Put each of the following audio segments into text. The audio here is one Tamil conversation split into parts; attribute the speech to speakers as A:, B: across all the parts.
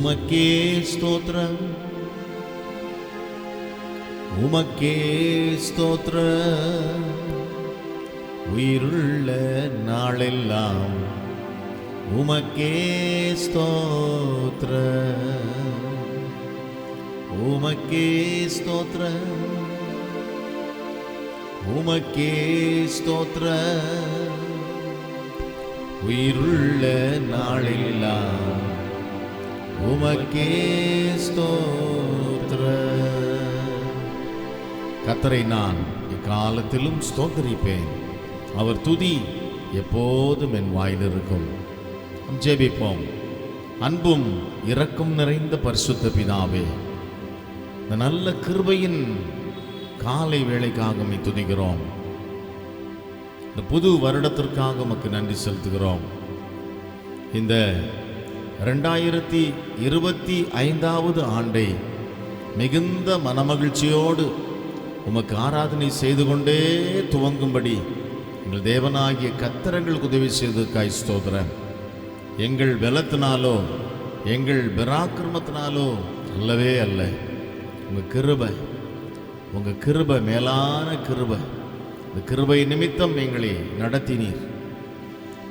A: உமக்கே ஸ்தோத்திரம், உமக்கே ஸ்தோத்திரம். உயிருள்ள நாளெல்லாம் உமக்கே ஸ்தோத்திரம், உமக்கே ஸ்தோத்திரம், உமக்கே ஸ்தோத்திரம். உயிருள்ள நாளெல்லாம் உமக்கே ஸ்தோத்திரம். கர்த்தரை நான் எக்காலத்திலும் ஸ்தோத்திரிப்பேன், அவர் துதி எப்போதும் என் வாயில் இருக்கும். ஜெபிப்போம். அன்பும் இரக்கம் நிறைந்த பரிசுத்த பிதாவே, இந்த நல்ல கிருபையின் காலை வேளைக்காக உம்மை துதிக்கிறோம். இந்த புது வருடத்திற்காக உமக்கு நன்றி செலுத்துகிறோம். இந்த 2025 ஆண்டை மிகுந்த மனமகிழ்ச்சியோடு உமக்கு ஆராதனை செய்து கொண்டே துவங்கும்படி எங்கள் தேவனாகிய கர்த்தருக்கு உதவி செய்ததற்காய் ஸ்தோத்திரம். எங்கள் பலத்தினாலோ எங்கள் பராக்கிரமத்தினாலோ அல்லவே அல்ல, உங்கள் கிருபை மேலான கிருபை. இந்த கிருபை நிமித்தம் எங்களை நடத்தினீர்,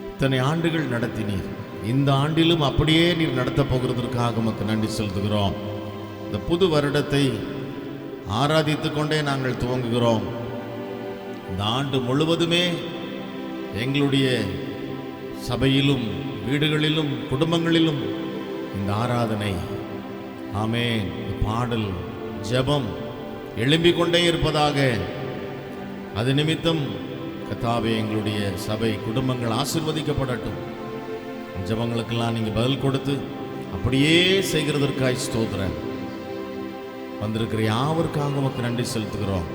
A: இத்தனை ஆண்டுகள் நடத்தினீர். இந்த ஆண்டிலும் அப்படியே நீர் நடத்தப் போகிறதற்காக உமக்கு நன்றி செலுத்துகிறோம். இந்த புது வருடத்தை ஆராதித்து கொண்டே நாங்கள் துவங்குகிறோம். இந்த ஆண்டு முழுவதுமே எங்களுடைய சபையிலும் வீடுகளிலும் குடும்பங்களிலும் இந்த ஆராதனை, ஆமென், பாடல், ஜெபம் எழும்பிக் கொண்டே இருப்பதாக. அது நிமித்தம் கர்த்தாவே, எங்களுடைய சபை குடும்பங்கள் ஆசீர்வதிக்கப்படட்டும். ஜெபங்களுக்கெல்லாம் நீங்கள் பதில் கொடுத்து அப்படியே செய்கிறதற்காய் ஸ்தோத்திரம். வந்திருக்கிற யாவருக்காக உமக்கு நன்றி செலுத்துகிறோம்.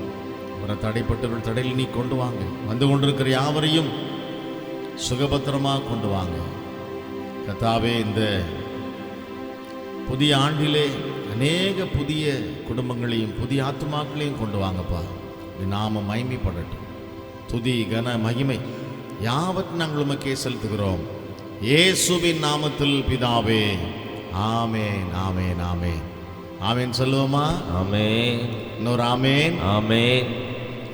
A: வர தடைப்பட்டவர்கள் தடையில் நீ கொண்டு வாங்க. வந்து கொண்டிருக்கிற யாவரையும் சுகபத்திரமாக கொண்டு வாங்க கர்த்தாவே. இந்த புதிய ஆண்டிலே அநேக புதிய குடும்பங்களையும் புதிய ஆத்துமாக்களையும் கொண்டு வாங்கப்பா. நாம மகிமைப்படட்டும். துதி கன மகிமை யாவற்றையும் நாங்கள் உமக்கே செலுத்துகிறோம், இயேசுவின் நாமத்தில் பிதாவே. ஆமென், ஆமென், ஆமென், ஆமென். சொல்லுவோமா?
B: ஆமென்.
A: இன்னொரு ஆமென்.
B: ஆமென்.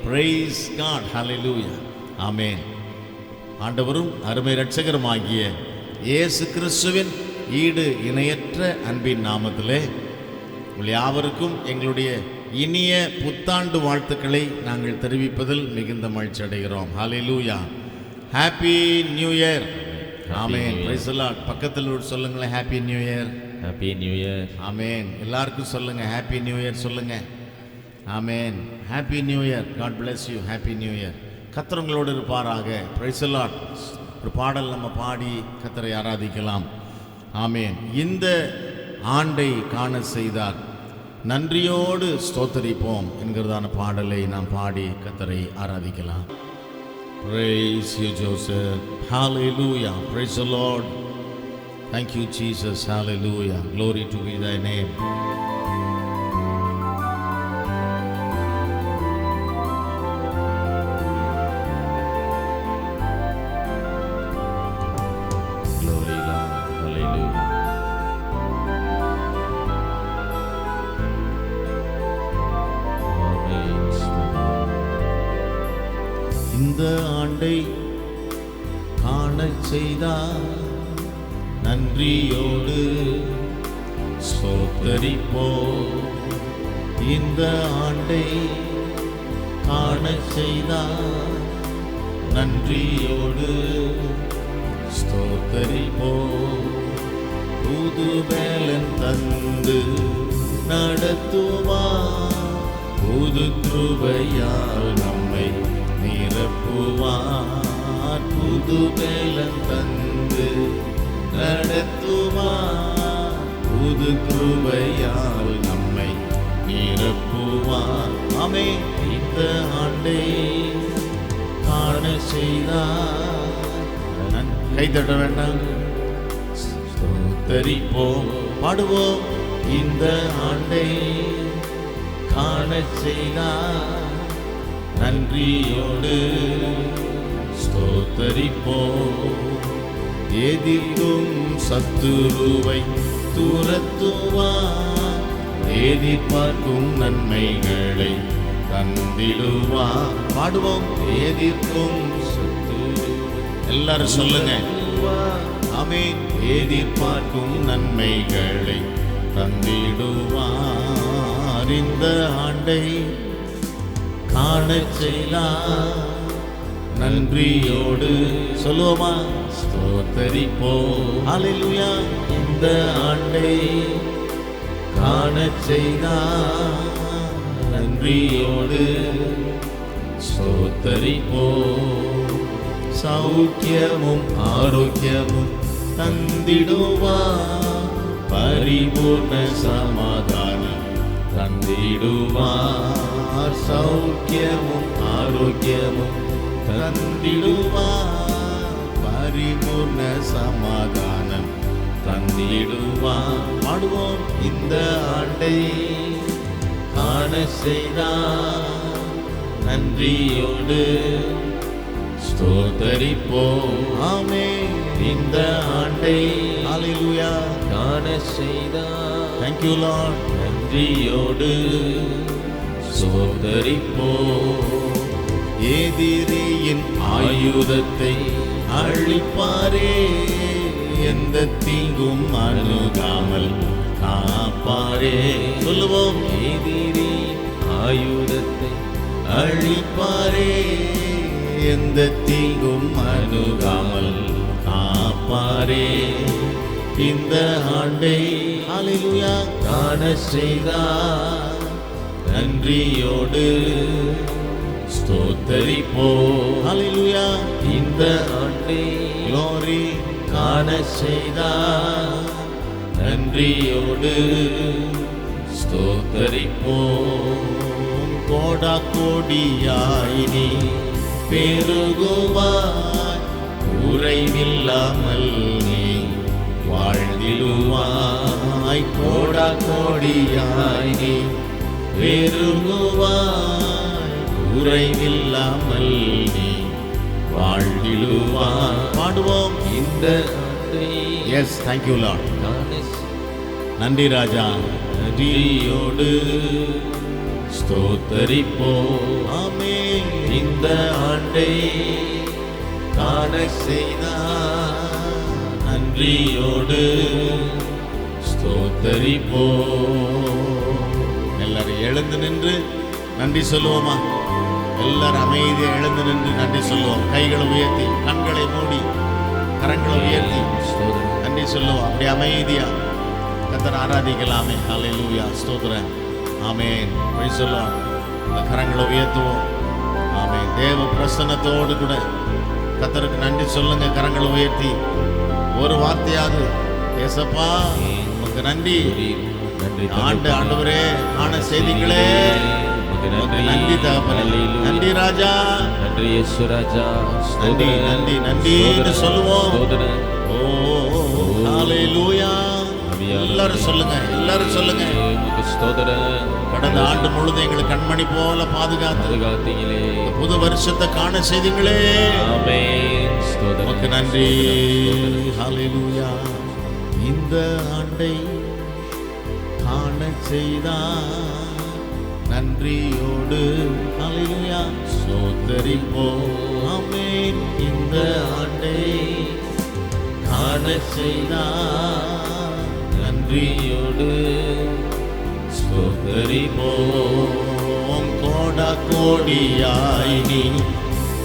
A: Price God. ஹல்லேலூயா. ஆமென். ஆண்டவரும் அருமை இரட்சகருமாகிய இயேசு கிறிஸ்துவின் ஈடு இணையற்ற அன்பின் நாமத்திலே உங்கள் யாவருக்கும் எங்களுடைய இனிய புத்தாண்டு வாழ்த்துக்களை நாங்கள் தெரிவிப்பதில் மிகுந்த மகிழ்ச்சி அடைகிறோம். Hallelujah. Happy new year. Amen. Praise the Lord. பக்கத்தில் சொல்லுங்களேன், happy new year.
B: Happy new year.
A: Amen. எல்லாருக்கும் சொல்லுங்க, ஹாப்பி நியூ இயர் சொல்லுங்க. Amen. Happy new year. God bless you. Happy new year. கர்த்தர் உங்களோடு இருப்பாராக. Praise the Lord. ஒரு பாடல் நம்ம பாடி கர்த்தரை ஆராதிக்கலாம். ஆமென். இந்த ஆண்டை காண செய்தார், நன்றியோடு ஸ்தோத்தரிப்போம் என்கிறதான பாடலை நாம் பாடி கர்த்தரை ஆராதிக்கலாம். Praise you, Joseph. Hallelujah. Praise the Lord. Thank you, Jesus. Hallelujah. Glory to be thy name.
B: Glory Lord. Hallelujah.
A: இந்த ஆண்டை காணச் செய்தார், நன்றியோடு ஸ்தோத்தரிப்போம். இந்த ஆண்டை காணச் செய்தார், நன்றியோடு ஸ்தோத்தரிப்போம். புது பலன் தந்து நடத்துவார், புது கிருபையால் நம்மை நிரப்புவார். புது பலன் தந்து நடத்துவார், புது கிருபையால் நம்மை நிரப்புவார். ஆமென். இந்த ஆண்டை காண செய்தார். கைதட்ட வேண்டாம், ஸ்தோத்தரிப்போம், பாடுவோம். இந்த ஆண்டை காண செய்தார், நன்றியோடு ஸ்தோத்தரிப்போம். எதிர்க்கும் சத்துருவை துரத்துவார், எதிர்பார்க்கும் நன்மைகளை தந்திடுவார். பாடுவோம். எதிர்க்கும் எல்லாரும் சொல்லுங்க. ஆமென். எதிர்பார்க்கும் நன்மைகளை தந்திடுவார், இந்த ஆண்டை காணச் செய்தார். நன்றியோடு சொல்லுவோமா? ஸ்தோத்தரிப்போம். ஹல்லேலூயா. இந்த ஆண்டை காணச் செய்தார், நன்றியோடு ஸ்தோத்தரிப்போம். சௌக்கியமும் ஆரோக்கியமும் தந்திடுவார், பரிபூர்ண சமாதானம் தந்திடுவார். சௌக்கியமும் ஆரோக்கியமும் தந்திடுவார், பரிபூர்ண சமாதானம் தந்திடுவார். பாடுவோம். இந்த ஆண்டை காண செய்தார், நன்றியோடு ஸ்தோத்தரிப்போம். ஆமென். இந்த ஆண்டை ஹல்லேலூயா காண செய்தார். Thank you Lord. நன்றியோடு ஸ்தோத்தரிப்போம். எதிரியின் ஆயுதத்தை அழிப்பாரே, எந்த தீங்கும் அணுகாமல் காப்பாரே. சொல்லுவோம். எதிரி ஆயுதத்தை அழிப்பாரே, எந்த தீங்கும் அணுகாமல் காப்பாரே. இந்த ஆண்டை ஹல்லேலூயா காண செய்தார், நன்றியோடு ஸ்தோத்தரிப்போம். ஹல்லேலூயா. இந்த ஆண்டை glory காண செய்தார், நன்றியோடு ஸ்தோத்தரிப்போம். கோடா கோடியாய் நீ பெருகுவாய், குறைவில்லாமல் நீ வாழ்ந்திடுவாய். கோடா கோடியாய் நீ பெருகுவாய், குறைவில்லாமல் நீ வாழ்ந்திடுவாய். பாடுவோம். இந்த எஸ் தேங்க்யூ லார்ட். நன்றி ராஜா. நன்றியோடு ஸ்தோத்தரிப்போம். ஆமென். இந்த ஆண்டை காண செய்தார், நன்றியோடு ஸ்தோத்தரிப்போம். எல்லாரும் எழுந்து நின்று நன்றி சொல்லுவோமா? எல்லாரும் அமைதியை எழுந்து நின்று நன்றி சொல்லுவோம். கைகளை உயர்த்தி, கண்களை மூடி, கரங்களை உயர்த்தி நன்றி சொல்லுவோம். அப்படி அமைதியா கர்த்தரை ஆராதிக்கலாமே. ஹல்லேலூயா. ஸ்தோத்திரம். ஆமென். Praise the Lord. இந்த கரங்களை உயர்த்துவோம். ஆமென். தேவ பிரசன்னத்தோடு கூட கர்த்தருக்கு நன்றி சொல்லுங்க. கரங்களை உயர்த்தி ஒரு வார்த்தையாவது, ஏசப்பா உமக்கு நன்றி. ஆண்டவரே காண செய்திகளே நன்றி தகப்பனே. நன்றி ராஜா. நன்றி இயேசு ராஜா. நன்றி நன்றி நன்றி என்று சொல்லுவோம். ஓ ஹல்லேலூயா. எல்லாரும் சொல்லுங்க, எல்லாரும் சொல்லுங்க. கடந்த ஆண்டு முழுதும் எங்களுக்கு கண்மணி போல பாதுகாத்தீங்களே, புது வருஷத்தை காண செய்தீங்களே, உமக்கு நன்றி. ஹல்லேலூயா. இந்த ஆண்டை காண செய்தார், நன்றியோடு ஹல்லேலூயா ஸ்தோத்தரிப்போம். ஆமென். இந்த ஆண்டை காண செய்தார், நன்றியோடு ஸ்தோத்தரிப்போம். கோடா கோடியாய் நீ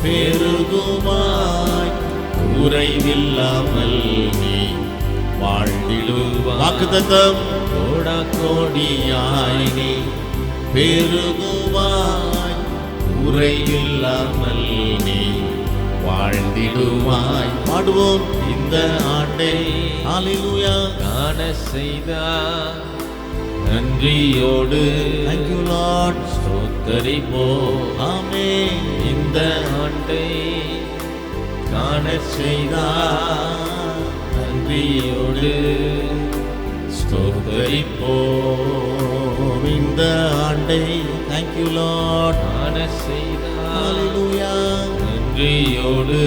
A: பெருகுவாய், குறைவில்லாமல் நீ வாழ்ந்திடுவாய். வாக்குத்தத்தம். கோடா கோடியாய் நீ பெருகுவாய், குறைவில்லாமல் நீ வாழ்ந்திடுவாய். பாடுவோம். இந்த ஆண்டை ஹல்லேலூயா காண செய்தார், நன்றியோடு Thank you Lord ஸ்தோத்தரிப்போம். ஆமென். இந்த ஆண்டை காண செய்தார், நன்றியோடு ஸ்தோத்தரிப்போம். இந்த ஆண்டை Thank you Lord காண செய்தார், ஹல்லேலூயா நன்றியோடு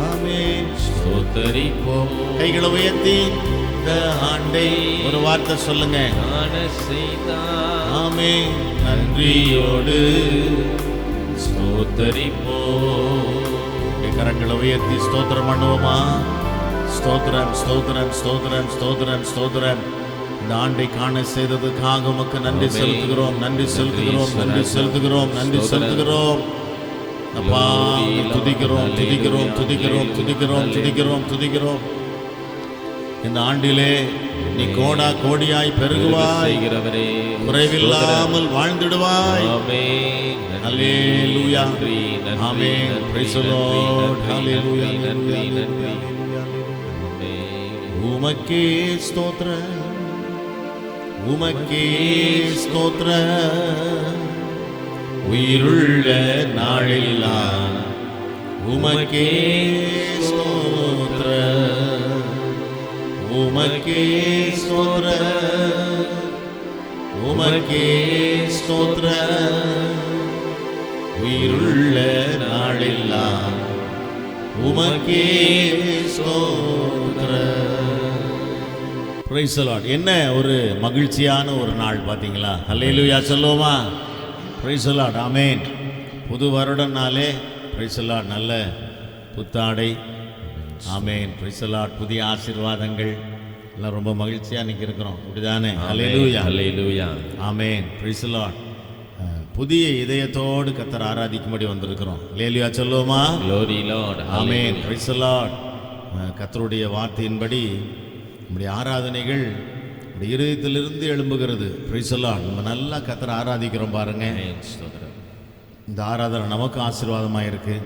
A: ஆமென் ஸ்தோத்தரிப்போம். கைகளை உயர்த்தி இந்த ஆண்டை ஒரு வார்த்தை சொல்லுங்க.
B: காண செய்தார்.
A: ஆமென். நன்றியோடு ஸ்தோத்தரிப்போ. கரங்களை உயர்த்தி ஸ்தோத்திரம் பண்ணுவோமா? ஸ்தோத்திரம், ஸ்தோத்திரம், ஸ்தோத்திரம், ஸ்தோத்திரம், ஸ்தோத்திரம். இந்த ஆண்டை காண செய்ததுக்காக உமக்கு நன்றி செலுத்துகிறோம், நன்றி செலுத்துகிறோம், நன்றி செலுத்துகிறோம், நன்றி செலுத்துகிறோம். அப்பா துதிக்கிறோம், துதிக்கிறோம், துதிக்கிறோம், துதிக்கிறோம், துதிக்கிறோம், துதிக்கிறோம். இந்த ஆண்டிலே நீ கோடா கோடியாய் பெருகுவாய், குறைவில்லாமல் வாழ்ந்திடுவாய். ஹல்லேலூயா, ஆமென். Praise the Lord. ஹல்லேலூயா, ஹல்லேலூயா. உமக்கே ஸ்தோத்திரம், உமக்கே ஸ்தோத்திரம். உயிருள்ள நாளெல்லாம் உமக்கே ஸ்தோத்திரம், உமக்கே ஸ்தோத்திரம், உமக்கே ஸ்தோத்திரம். உயிருள்ள நாளெல்லாம் உமக்கே ஸ்தோத்திரம். Praise the Lord. என்ன ஒரு மகிழ்ச்சியான ஒரு நாள் பார்த்தீங்களா? ஹல்லேலூயா சொல்லுவோமா? Praise the Lord. ஆமென். புது வருடம்னாலே பிரைஸ் தி லார்ட், நல்ல புத்தாடை. ஆமென். Praise the Lord. புதிய ஆசீர்வாதங்கள் எல்லாம் ரொம்ப மகிழ்ச்சியாக இன்னைக்கு இருக்கிறோம், அப்படிதானே? Hallelujah,
B: hallelujah.
A: Amen. Praise the Lord. புதிய இதயத்தோடு கர்த்தரை ஆராதிக்கும்படி வந்திருக்கிறோம். ஹல்லேலூயா சொல்லுவோமா?
B: Glory Lord.
A: Amen. Praise the Lord. கர்த்தருடைய வார்த்தையின்படி நம்முடைய ஆராதனைகள் நம்முடைய இருதயத்திலிருந்து எழும்புகிறது. Price the Lord. நம்ம நல்லா கர்த்தரை ஆராதிக்கிறோம் பாருங்க. இந்த ஆராதனை நமக்கு ஆசீர்வாதமாக இருக்கு.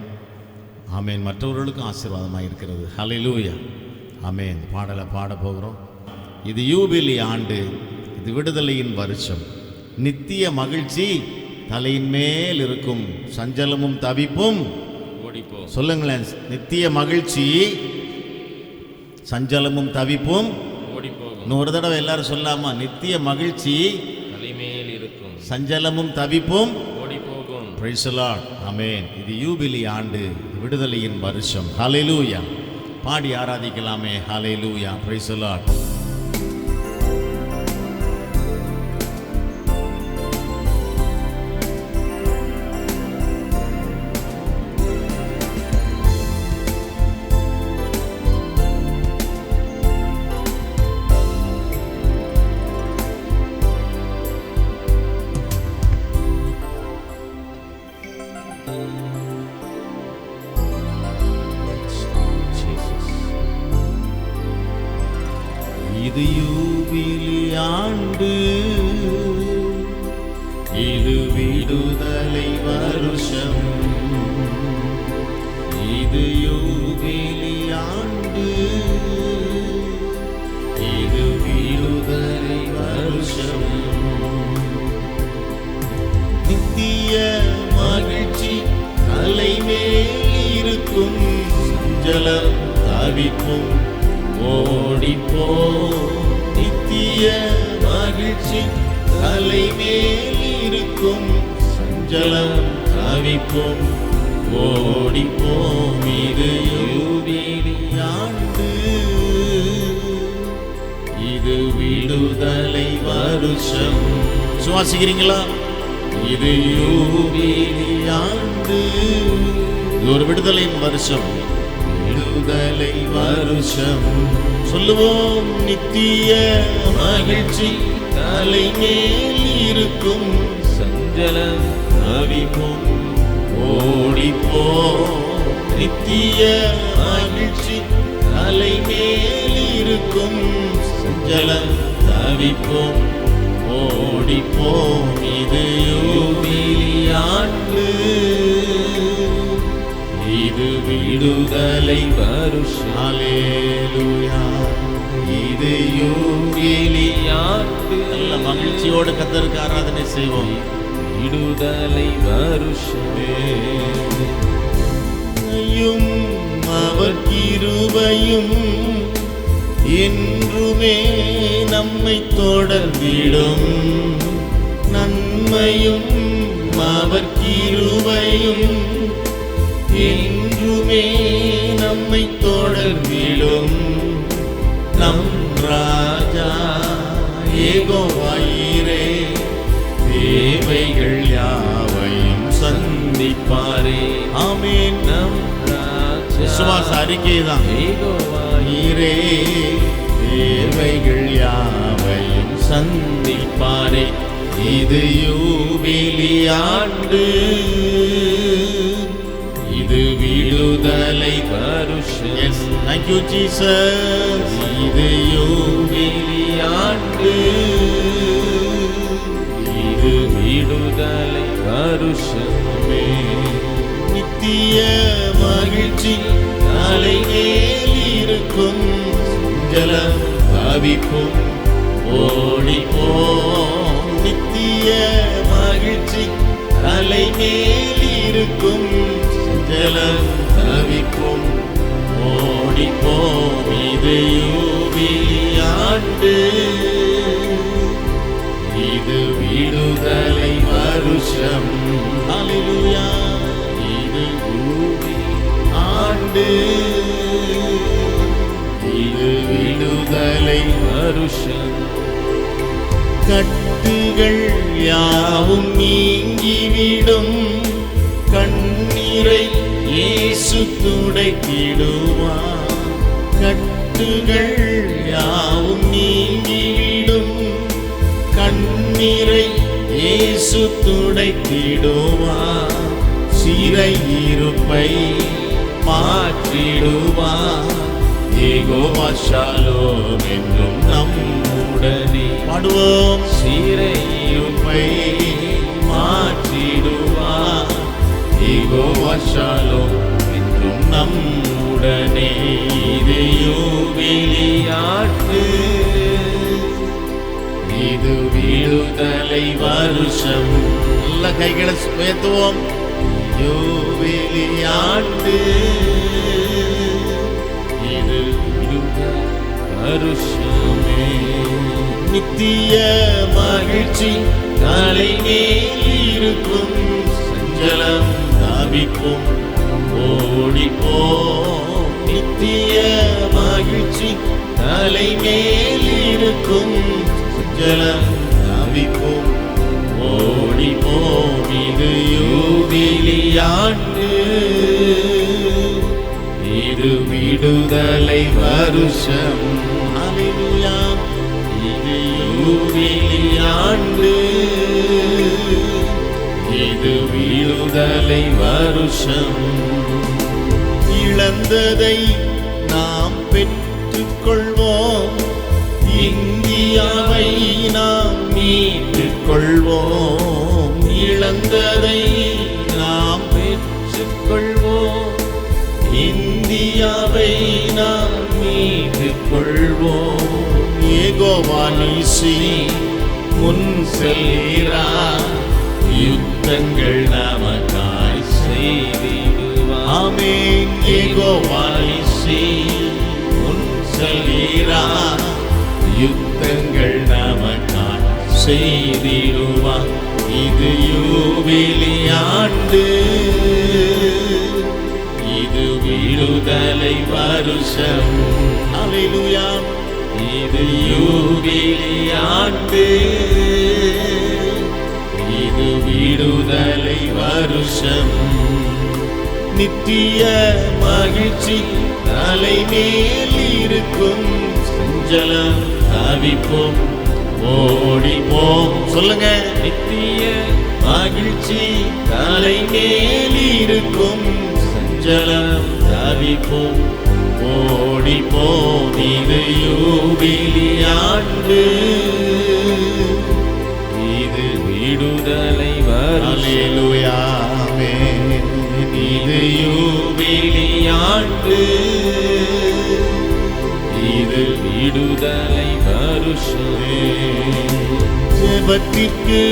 A: ஆமென். மற்றவர்களுக்கும் ஆசீர்வாதமாக இருக்கிறது. ஹல்லேலூயா, ஆமென். பாடலை பாட போகிறோம். இது யூபிலி ஆண்டு, இது விடுதலையின் வருஷம். நித்திய மகிழ்ச்சி தலையின் மேல் இருக்கும், சஞ்சலமும் தவிப்பும்
B: ஓடிப்போ.
A: சொல்லுங்களேன். நித்திய மகிழ்ச்சி, சஞ்சலமும் தவிப்பும்
B: ஓடிப்போகும்.
A: இன்னொரு தடவை எல்லாரும் சொல்லாமா? நித்திய மகிழ்ச்சி
B: தலைமேல் இருக்கும்,
A: சஞ்சலமும் தவிப்பும்
B: ஓடிப்போகும்.
A: Price the Lord. ஆமென். இது யூபிலி ஆண்டு, விடுதலையின் வருஷம். ஹல்லேலூயா. பாடி ஆராதிக்கலாமே. ஹல்லேலூயா. Praise the Lord. இது யூபிலி ஆண்டு, இது விடுதலை வருஷம். இது யூபிலி ஆண்டு, இது விடுதலை வருஷம். நித்திய மகிழ்ச்சி தலைமேல் இருக்கும், சஞ்சலம் தவிப்பும் ஓடிப்போ. நித்திய மகிழ்ச்சி தலைமேல் இருக்கும், சஞ்சலம் தவிப்பும் ஓடிப்போம். இது யூபிலி ஆண்டு, இது விடுதலை வருஷம். சுவாசிக்கிறீங்களா? இது யூபிலி ஆண்டு, இது ஒரு விடுதலையின் வருஷம், விடுதலை வருஷம். சொல்லுவோம். நித்திய மகிழ்ச்சி தலைமேல் இருக்கும்,
B: சஞ்சலம்
A: தவிப்பும் ஓடிப்போ. நித்திய மகிழ்ச்சி தலைமேல் இருக்கும், சஞ்சலம் தவிப்பும் ஓடிப்போம். இது யூபிலி ஆண்டு, இது விடுதலை வருஷம். ஹல்லேலூயா. இது யூபிலி ஆண்டு. நல்ல மகிழ்ச்சியோடு கர்த்தருக்கு ஆராதனை செய்வோம்.
B: விடுதலை வருஷமே.
A: அவர் கிருபையும் என்றுமே நம்மை தொடர்ந்திடும், நன்மையும் அவர் கிருபையும் என்றுமே நம்மை தொடர்ந்திடும். நன்றாய் யெகோவாயிரே தேவைகள் யாவையும்
B: சந்திப்பாரே.
A: ஆமென்.
B: நம் ராஜா
A: விசுவாச அறிக்கைதான்.
B: யெகோவாயிரே
A: தேவைகள் யாவையும்
B: சந்திப்பாரே.
A: இது யூபிலி ஆண்டு, இது விடுதலை
B: வருஷம்.
A: Yes, thank you Jesus. இது யூபிலி ஆண்டு,
B: இது விடுதலை வருஷமே.
A: நித்திய மகிழ்ச்சி தலைமேல் இருக்கும், ஜலம் தவிப்பும் ஓடிப்போம். நித்திய மகிழ்ச்சி தலைமேல் இருக்கும், ஜலம் தவிப்பும் ஓடிப்போம். இது யூபிலி ஆண்டு, இது விடுதலை வருஷம். ஹல்லேலூயா. இது யூபிலி ஆண்டு, இது விடுதலை
B: வருஷம்.
A: கட்டுகள் யாவும் நீங்கிவிடும், கண்ணீரை இயேசு துடைத்திடுவார். கட்டுகள் யாவும் நீங்கிவிடும், கண்ணீரை இயேசு துடைத்திடுவார். சிறையிருப்பை மாற்றிடுவார். யெகோவா ஷாலோம் என்றும் நம்முடனே. பாடுவோம். சிறையிருப்பை மாற்றிடுவார். யெகோவா ஷாலோம் என்றும் நம்முடனே. இது யூபிலி ஆண்டு, இது விடுதலை வருஷம். நல்ல கைகளை உயர்த்துவோம். யூபிலி ஆண்டு, இது விடுதலை
B: வருஷமே.
A: நித்திய மகிழ்ச்சி தலைமேல் இருக்கும், சஞ்சலம் தவிப்பும் ஓடிப்போம். நித்திய மகிழ்ச்சி தலைமேல் இருக்கும், சஞ்சலம் தவிப்பும் ஓடிப்போம். இது யூபிலி ஆண்டு, இது விடுதலை வருஷம். ஹல்லேலூயா. இது யூபிலி ஆண்டு, இது விடுதலை வருஷம். இழந்ததை நாம் பெற்றுக்கொள்வோம், இந்தியாவை நாம் மீட்டுக் கொள்வோம். இழந்ததை நாம் பெற்றுக்கொள்வோம், இந்தியாவை நாம் மீட்டுக் கொள்வோம். யெகோவா நீசி முன் செல்கிறார், யுத்தங்கள் நமக்காய் செய்திடுவார். ஆமென். யெகோவா நீசி முன் செல்கிறார், யுத்தங்கள் நமக்காய் செய்திடுவார். இது யூபிலி ஆண்டு, இது விடுதலை வருஷம். ஹல்லேலூயா. இது யூபிலி ஆண்டு, இது விடுதலை வருஷம். நித்திய மகிழ்ச்சி தலைமேல் இருக்கும், சஞ்சலம் தவிப்போம் ஓடிப்போம். சொல்லுங்க. நித்திய மகிழ்ச்சி தலைமேல் இருக்கும், சஞ்சலம் தவிப்போம் ஓடிப்போம். இது யூபிலி ஆண்டு, இது விடுதலை வருஷம். ஹல்லேலூயா. ஆமென். இது யூபிலி ஆண்டு, இது விடுதலை வருஷமே. ஜெபத்திற்கு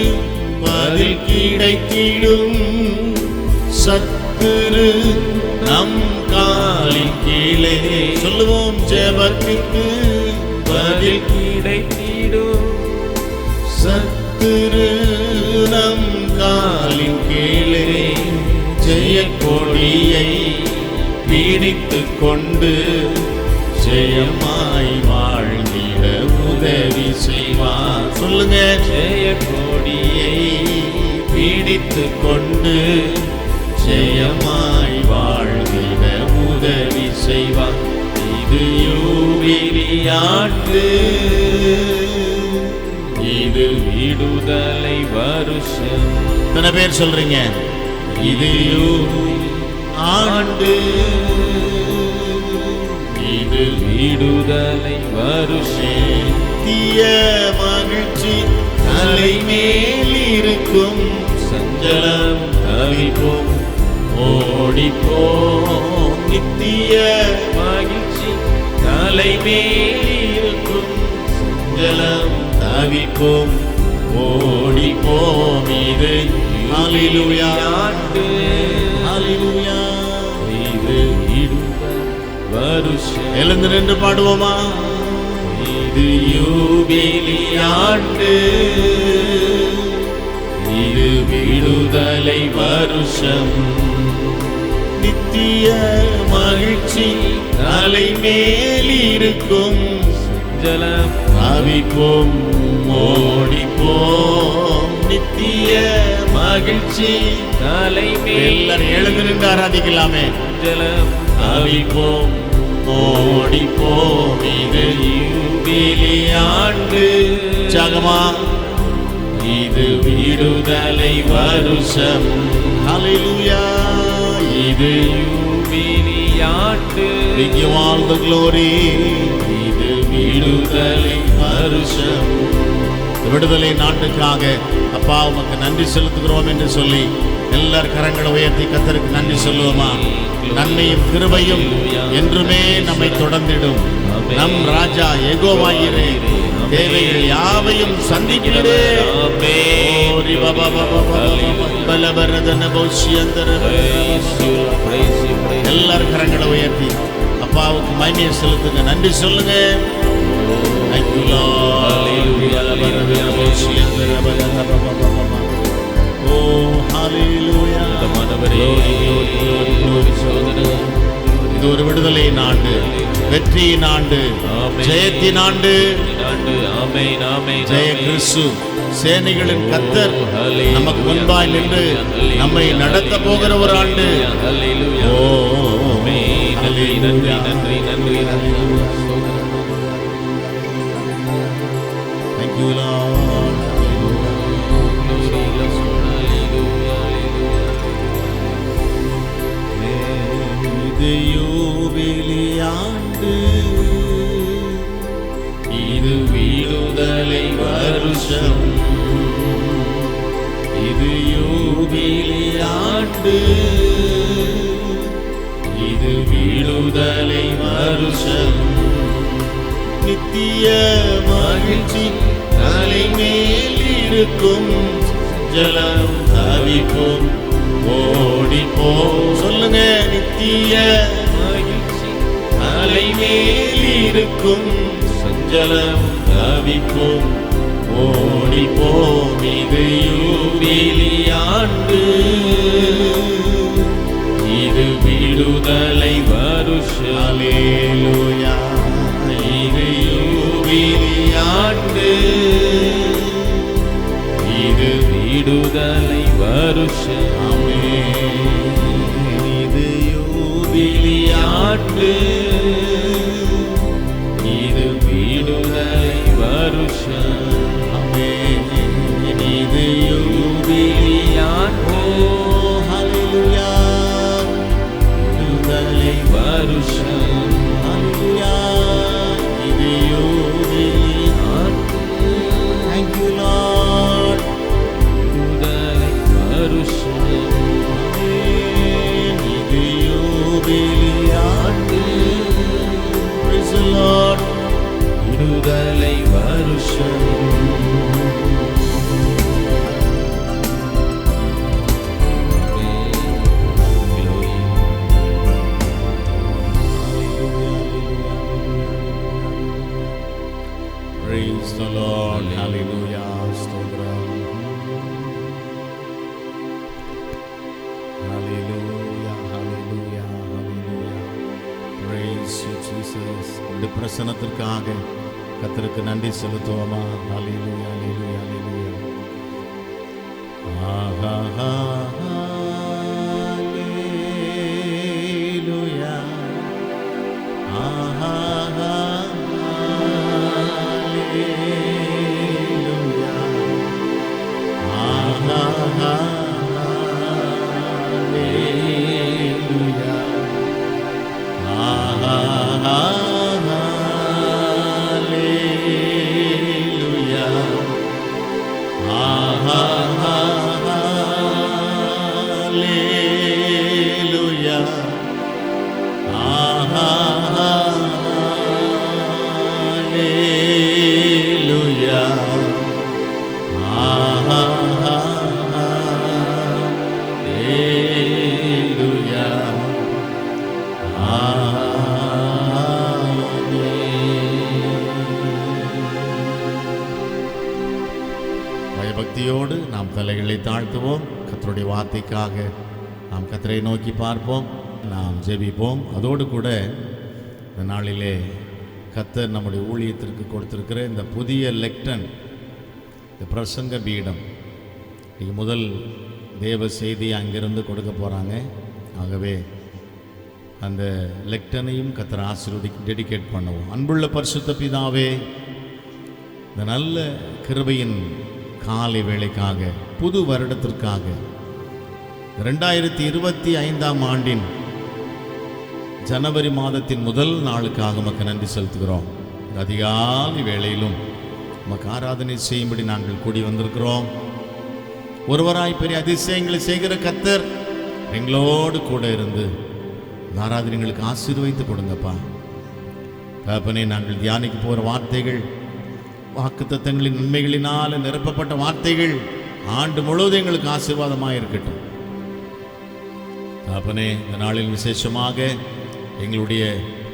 A: பதில் கிடைத்திடும், சத்துரு நம் காலின் கீழே. சொல்லுவோம். ஜெபத்திற்கு பதில் கிடைத்திடும், சத்துரு நம் காலின் கீழே. ஜெயக்கொடியை பிடித்துக் கொண்டு ஜெயமாய் வாழ்ந்திட உதவி செய்வார். சொல்லுங்க.
B: ஜெய கொடியை பிடித்து கொண்டு ஜெயமாய் வாழ்கிற உதவி செய்வார். இது யூபிலி ஆண்டு, இது விடுதலை வருஷம்.
A: எத்தனை பேர் சொல்றீங்க? இது ஆண்டு,
B: இது விடுதலை வருஷம்.
A: தீய மகிழ்ச்சி தலைமேல் இருக்கும்,
B: சஞ்சலம் தவிப்போம் ஓடிப்போம். நித்திய மகிழ்ச்சி தலைமேலிருக்கும், சஞ்சலம் தவிப்போம் ஓடிப்போம். இது
A: ஹல்லேலூயா
B: ஆண்டு,
A: ஹல்லேலூயா.
B: இது விடுதலை வருஷம்.
A: எழுந்து நின்று பாடுவோமா?
B: இது யூபிலி ஆண்டு, இது விடுதலை வருஷம்.
A: நித்திய மகிழ்ச்சி தலைமேலிருக்கும்,
B: ஜலம்
A: தவிப்போம்
B: ஓடிப்போம்.
A: நித்திய
B: மகிழ்ச்சி தலைமேல்.
A: எல்லாரும் எழுந்து நின்று ஆராதிக்கலாமே.
B: ஜலம் தவிப்போம் ஓடிப்போம். இது யூபிலி ஆண்டு,
A: உற்சாகமா?
B: இது விடுதலை வருஷம்.
A: ஹல்லேலூயா.
B: இது யூபிலி ஆண்டு,
A: We give all the glory.
B: இது விடுதலை வருஷம்.
A: விடுதலை நாட்டுக்காக அப்பா உமக்கு நன்றி செலுத்துகிறோம் என்று சொல்லி எல்லார் கரங்களை உயர்த்தி கர்த்தருக்கு நன்றி சொல்லுவோமா? நன்மையும் கிருபையும் என்றுமே நம்மை தொடர்ந்திடும். நம் ராஜா யெகோவாயிரே, தேவைகள் யாவையும் சந்திக்கிறே. எல்லார் கரங்களை உயர்த்தி அப்பாவுக்கு மகிமையை செலுத்துங்க, நன்றி சொல்லுங்க. Thank you, Lord. Oh, hallelujah. இது ஒரு விடுதலையின் ஆண்டு, வெற்றியின் ஆண்டு, ஜெயத்தின் ஆண்டு. ஜெய கிறிஸ்து, சேனைகளின் கர்த்தர் நமக்கு முன்பாய் நின்று நம்மை நடத்த போகிற ஒரு ஆண்டு. ஓ,
B: நன்றி நன்றி நன்றி நன்றி.
A: Thank you, Lord. இது யூபிலி ஆண்டு,
B: இது விடுதலை வருஷம்.
A: இது யூபிலி ஆண்டு,
B: இது விடுதலை வருஷம்.
A: நித்திய மகிழ்ச்சி தலைமேல் இருக்கும்,
B: ஜலம் தவிப்போம் ஓடிப்போம்.
A: சொல்லுங்க. நித்திய
B: மகிழ்ச்சி
A: தலைமேல் இருக்கும்,
B: சஞ்சலம் தவிப்போம் ஓடிப்போம். இது யூபிலி ஆண்டு, இது விடுதலை வருஷம்.
A: ஹல்லேலூயா.
B: இது யூபிலி ஆண்டு, இது விடுதலை வருஷம்.
A: இது
B: யூபிலி ஆண்டு, இது விடுதலை வருஷம். இது யூபிலி ஆண்டு,
A: ஹல்லேலூயா.
B: விடுதலை வருஷம்.
A: ஹல்லேலூயா. இது யூபிலி ஆண்டு. Thank you, Lord.
B: விடுதலை வருஷம்.
A: இது யூபிலி ஆண்டு. Praise the Lord.
B: விடுதலை வருஷம்.
A: Praise the Lord. Hallelujah. ஸ்தோத்திரம். Hallelujah. Hallelujah. Hallelujah. Praise you, Jesus. இந்த பிரசன்னத்திற்காக கர்த்தருக்கு நன்றி செலுத்துவோமா? ஹல்லேலூயா, ஹல்லேலூயா, ஹல்லேலூயா. ஆஹா, ஹல்லேலூயா. ஆஹா, ஹல்லேலூயா. ஆஹா, ஹல்லேலூயா. ஆஹா, ஹல்லேலூயா. ஆஹா, ஹல்லேலூயா. ஆஹா, ஹல்லேலூயா. ஆஹா, ஹல்லேலூயா. பயபக்தியோடு நாம் தலைகளை தாழ்த்துவோம். கர்த்தருடைய வார்த்தைக்காக நாம் கர்த்தரை நோக்கி பார்ப்போம், நாம் ஜெபிப்போம். அதோடு கூட இந்த நாளிலே கர்த்தர் நம்முடைய ஊழியத்திற்கு கொடுத்திருக்கிற இந்த புதிய லெக்டன், இந்த பிரசங்க பீடம், இன்னைக்கு முதல் தேவ செய்தி அங்கிருந்து கொடுக்க போகிறாங்க. ஆகவே அந்த லெக்டனையும் கர்த்தர் டெடிகேட் பண்ணுவோம். அன்புள்ள பரிசுத்த பிதாவே, இந்த நல்ல கிருபையின் காலை வேளைக்காக, புது வருடத்திற்காக, 2025ஆம் ஆண்டின் ஜனவரி மாதத்தின் முதல் நாளுக்காக உமக்கு நன்றி செலுத்துகிறோம். இந்த அதிகாலை வேளையிலும் உமக்கு ஆராதனை செய்யும்படி நாங்கள் கூடி வந்திருக்கிறோம். ஒருவராய் பெரிய அதிசயங்களை செய்கிற கர்த்தர் எங்களோடு கூட இருந்து இந்த ஆராதனைகளுக்கு ஆசீர்வதித்து கொடுங்கப்பா. தகப்பனே, நாங்கள் தியானிக்க போகிற வார்த்தைகள் வாக்குத்தத்தங்களின் நன்மைகளினால் நிரப்பப்பட்ட வார்த்தைகள் ஆண்டு முழுவதும் எங்களுக்கு ஆசீர்வாதமாக இருக்கட்டும். தகப்பனே, இந்த நாளில் விசேஷமாக எங்களுடைய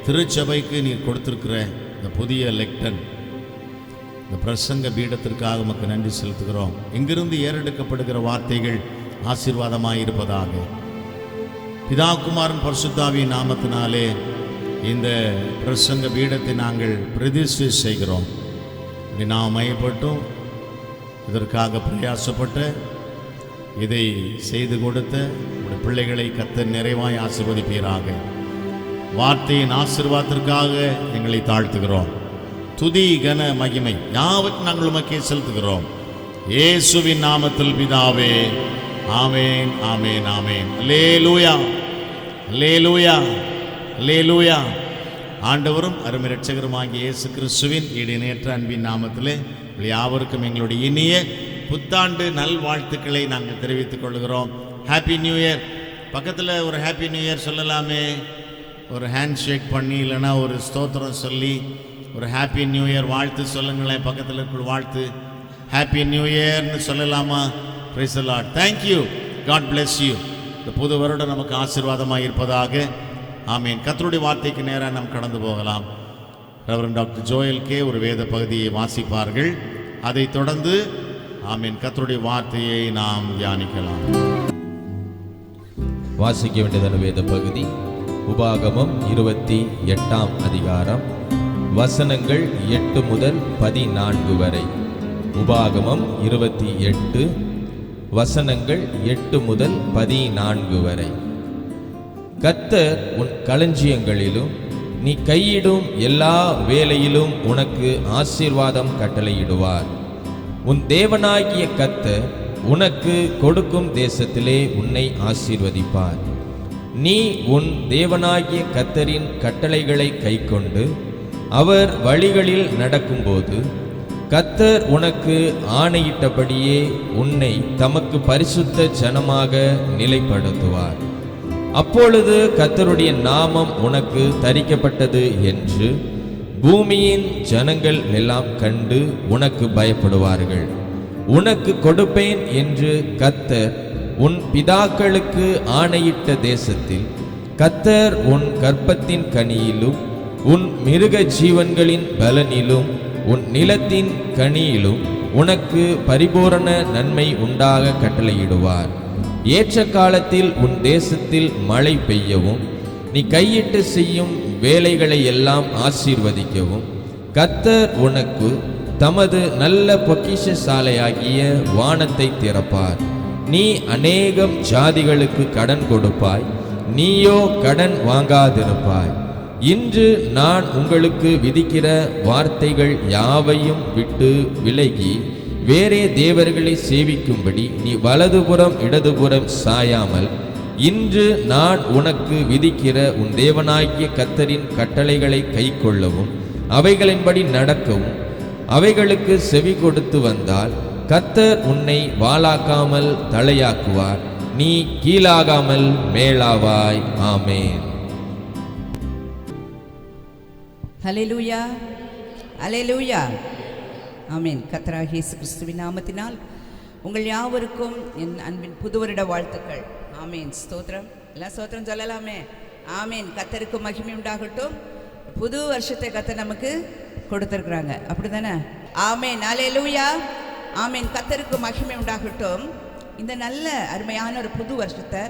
A: திருச்சபைக்கு நீர் கொடுத்திருக்கிற இந்த புதிய லெக்டன், இந்த பிரசங்க பீடத்திற்காக உமக்கு நன்றி செலுத்துகிறோம். இங்கிருந்து ஏறெடுக்கப்படுகிற வார்த்தைகள் ஆசீர்வாதமாக இருப்பதாக பிதா குமாரன் பரிசுத்தாவியின் நாமத்தினாலே இந்த பிரசங்க பீடத்தை நாங்கள் பிரதிஷ்டை செய்கிறோம். நாம் மையப்பட்டும் இதற்காக பிரயாசப்பட்ட, இதை செய்து கொடுத்த உடைய பிள்ளைகளை கர்த்தர் நிறைவாய் ஆசீர்வதிப்பீராக. வார்த்தையின் ஆசீர்வாதத்திற்காக எங்களை தாழ்த்துகிறோம். துதி கன மகிமை யாவற்றையும் நாங்கள் உமக்கே செலுத்துகிறோம். இயேசுவின் நாமத்தில் பிதாவே, ஆமேன், ஆமேன், ஆமேன். அல்லேலூயா, அல்லேலூயா, அல்லேலூயா. ஆண்டவரும் அருமை இரட்சகருமாகிய இயேசு கிறிஸ்துவின் இடைநேற்ற அன்பின் நாமத்திலே யாவருக்கும் எங்களுடைய இனிய புத்தாண்டு நல்வாழ்த்துக்களை நாங்கள் தெரிவித்துக் கொள்கிறோம். Happy new year. பக்கத்தில் ஒரு ஹாப்பி நியூ இயர் சொல்லலாமே, ஒரு ஹேண்ட் ஷேக் பண்ணி, இல்லைன்னா ஒரு ஸ்தோத்திரம் சொல்லி ஒரு ஹாப்பி நியூ இயர் வாழ்த்து சொல்லுங்களேன். பக்கத்தில் இருக்கிற வாழ்த்து ஹாப்பி நியூ இயர்னு சொல்லலாமா? Praise the Lord. Thank you. God bless you. இந்த புது வருடம் நமக்கு ஆசீர்வாதமாக இருப்பதாக. ஆமீன். கர்த்தருடைய வார்த்தைக்கு நேராக நாம் கடந்து போகலாம். ரெவரண்ட் டாக்டர் ஜோயல் கே ஒரு வேத பகுதியை வாசிப்பார்கள். அதைத் தொடர்ந்து ஆமீன் கர்த்தருடைய வார்த்தையை நாம் தியானிக்கலாம்.
B: வாசிக்க வேண்டியதான வேத பகுதி உபாகமம் 28ஆம் அதிகாரம், வசனங்கள் 8 முதல் 14 வரை. உபாகமம் 28 வசனங்கள் 8 முதல் 14 வரை. கர்த்தர் உன் களஞ்சியங்களிலும் நீ கையிடும் எல்லா வேலையிலும் உனக்கு ஆசீர்வாதம் கட்டளையிடுவார். உன் தேவனாகிய கர்த்தர் உனக்கு கொடுக்கும் தேசத்திலே உன்னை ஆசீர்வதிப்பார். நீ உன் தேவனாகிய கர்த்தரின் கட்டளைகளை கைக்கொண்டு அவர் வழிகளில் நடக்கும்போது கர்த்தர் உனக்கு ஆணையிட்டபடியே உன்னை தமக்கு பரிசுத்த ஜனமாக நிலைப்படுத்துவார். அப்பொழுது கர்த்தருடைய நாமம் உனக்கு தரிக்கப்பட்டது என்று பூமியின் ஜனங்கள் எல்லாம் கண்டு உனக்கு பயப்படுவார்கள். உனக்கு கொடுப்பேன் என்று கர்த்தர் உன் பிதாக்களுக்கு ஆணையிட்ட தேசத்தில் கர்த்தர் உன் கர்ப்பத்தின் கனியிலும் உன் மிருக ஜீவன்களின் பலனிலும் உன் நிலத்தின் கனியிலும் உனக்கு பரிபூரண நன்மை உண்டாக கட்டளையிடுவார். ஏற்ற காலத்தில் உன் தேசத்தில் மழை பெய்யவும் நீ கையிட்டு செய்யும் வேலைகளை எல்லாம் ஆசீர்வதிக்கவும் கர்த்தர் உனக்கு தமது நல்ல பொக்கிஷசாலையாகிய வானத்தை திறப்பார். நீ அநேகம் ஜாதிகளுக்கு கடன் கொடுப்பாய், நீயோ கடன் வாங்காதிருப்பாய். இன்று நான் உங்களுக்கு விதிக்கிற வார்த்தைகள் யாவையும் விட்டு விலகி வேறே தேவர்களை சேவிக்கும்படி நீ வலதுபுறம் இடதுபுறம் சாயாமல் இன்று நான் உனக்கு விதிக்கிற உன் தேவனாகிய கர்த்தரின் கட்டளைகளை கைக்கொள்ளவும் அவைகளின்படி நடக்கவும் அவைகளுக்கு செவி கொடுத்து வந்தால் கர்த்தர் உன்னை வாளாக்காமல் தலையாக்குவார், நீ கீழாகாமல் மேலாவாய். ஆமென்.
C: ஹல்லேலூயா, ஹல்லேலூயா, ஆமென். கர்த்தராகிய இயேசு கிறிஸ்துவின் நாமத்தினால் உங்கள் யாவருக்கும் என் அன்பின் புது வருட வாழ்த்துக்கள். ஆமென். ஸ்தோத்திரம். எல்லாம் ஸ்தோத்திரம் சொல்லலாமே. ஆமென். கர்த்தருக்கு மகிமை உண்டாகட்டும். புது வருஷத்தை கர்த்தர் நமக்கு கொடுத்துருக்குறாங்க, அப்படி தானே? ஆமென். ஹல்லேலூயா, ஆமென். கர்த்தருக்கு மகிமை உண்டாகட்டும். இந்த நல்ல அருமையான ஒரு புது வருஷத்தை